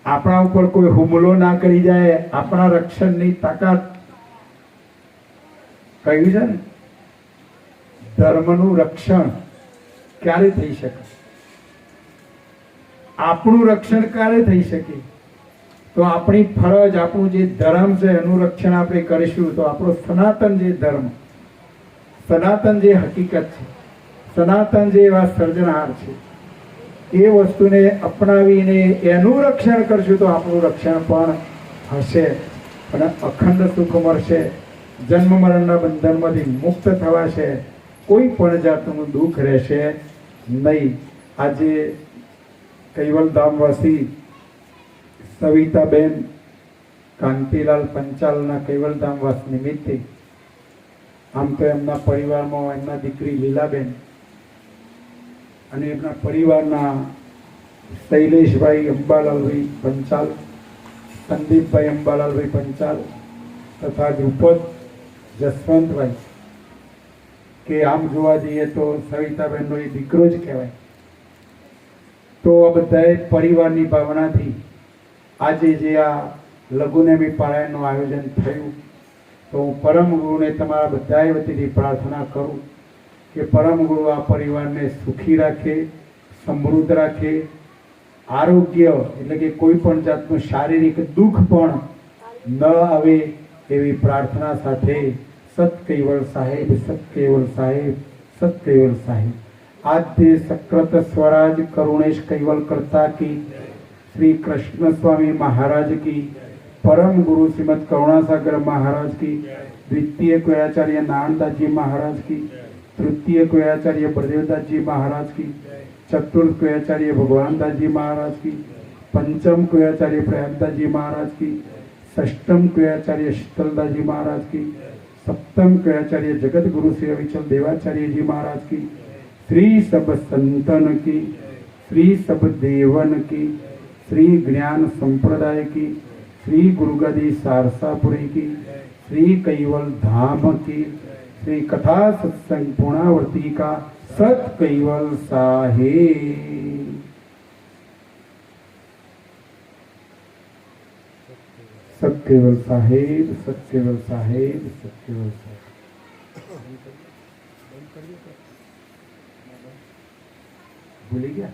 આપણા ઉપર કોઈ હુમલો ના કરી જાય. આપણા રક્ષણની તાકાત કહ્યું છે ને, ધર્મનું રક્ષણ ક્યારે થઈ શકે? આપણું રક્ષણ ક્યારે થઈ શકે? તો આપણી ફરજ, આપણું જે ધર્મ છે એનું રક્ષણ આપણે કરીશું તો આપણો સનાતન જે ધર્મ, સનાતન જે હકીકત છે, સનાતન જે એવા સર્જનહાર છે, એ વસ્તુને અપનાવીને એનું રક્ષણ કરશું તો આપણું રક્ષણ પણ હશે અને અખંડ સુખ મળશે. જન્મ મરણના બંધનમાંથી મુક્ત થવાશે. કોઈ પણ જાતનું દુઃખ રહેશે નહીં. આજે કૈવલધામવાસી સવિતાબેન કાંતિલાલ પંચાલના કૈવલધામવાસ નિમિત્તે, આમ તો એમના પરિવારમાં એમના દીકરી લીલાબેન અને એમના પરિવારના શૈલેષભાઈ અંબાલાલભાઈ પંચાલ, સંદીપભાઈ અંબાલાલભાઈ પંચાલ તથા દ્રુપદ જસવંતભાઈ, કે આમ જોવા જઈએ તો સવિતાબેનનો એ દીકરો જ કહેવાય. તો આ બધાએ પરિવારની ભાવનાથી આજે જે આ લઘુનેમી પારાયણનું આયોજન થયું, તો હું પરમ ગુરુને તમારા બધાએ વતીથી પ્રાર્થના કરું કે પરમ ગુરુ આ પરિવારને સુખી રાખે, સમૃદ્ધ રાખે, આરોગ્ય એટલે કે કોઈ પણ જાતનું શારીરિક દુઃખ પણ ન આવે એવી પ્રાર્થના સાથે સત સાહેબ, સત સાહેબ. આદ્ય સક્રત સ્વરાજ કરુણેશ કૈવલ કરતા કી, શ્રી કૃષ્ણ સ્વામી महाराज की, परम गुरु श्रीमद करुणासागर महाराज की, द्वितीय कोयाचार्य नारायणदास जी महाराज की, तृतीय कोयाचार्य बलदेवदास जी महाराज की, चतुर्थ कोयाचार्य भगवान दास जी महाराज की, पंचम कोयाचार्य प्रयागदास जी महाराज की, षष्टम कोयाचार्य शीतलदास जी महाराज की, सप्तम कोयाचार्य जगत गुरु श्री अविचल देवाचार्य जी महाराज की, श्री सब संतन की, श्री सब देवन की, श्री ज्ञान संप्रदाय की, श्री गुरुगदी सारसापुरी की, श्री कैवल धाम की, श्री कथा सत्संग पूर्णावर्ती का सत कैवल साहेब. सत कैवल साहेब, सत कैवल साहेब, सत कैवल साहेब. भूली गया.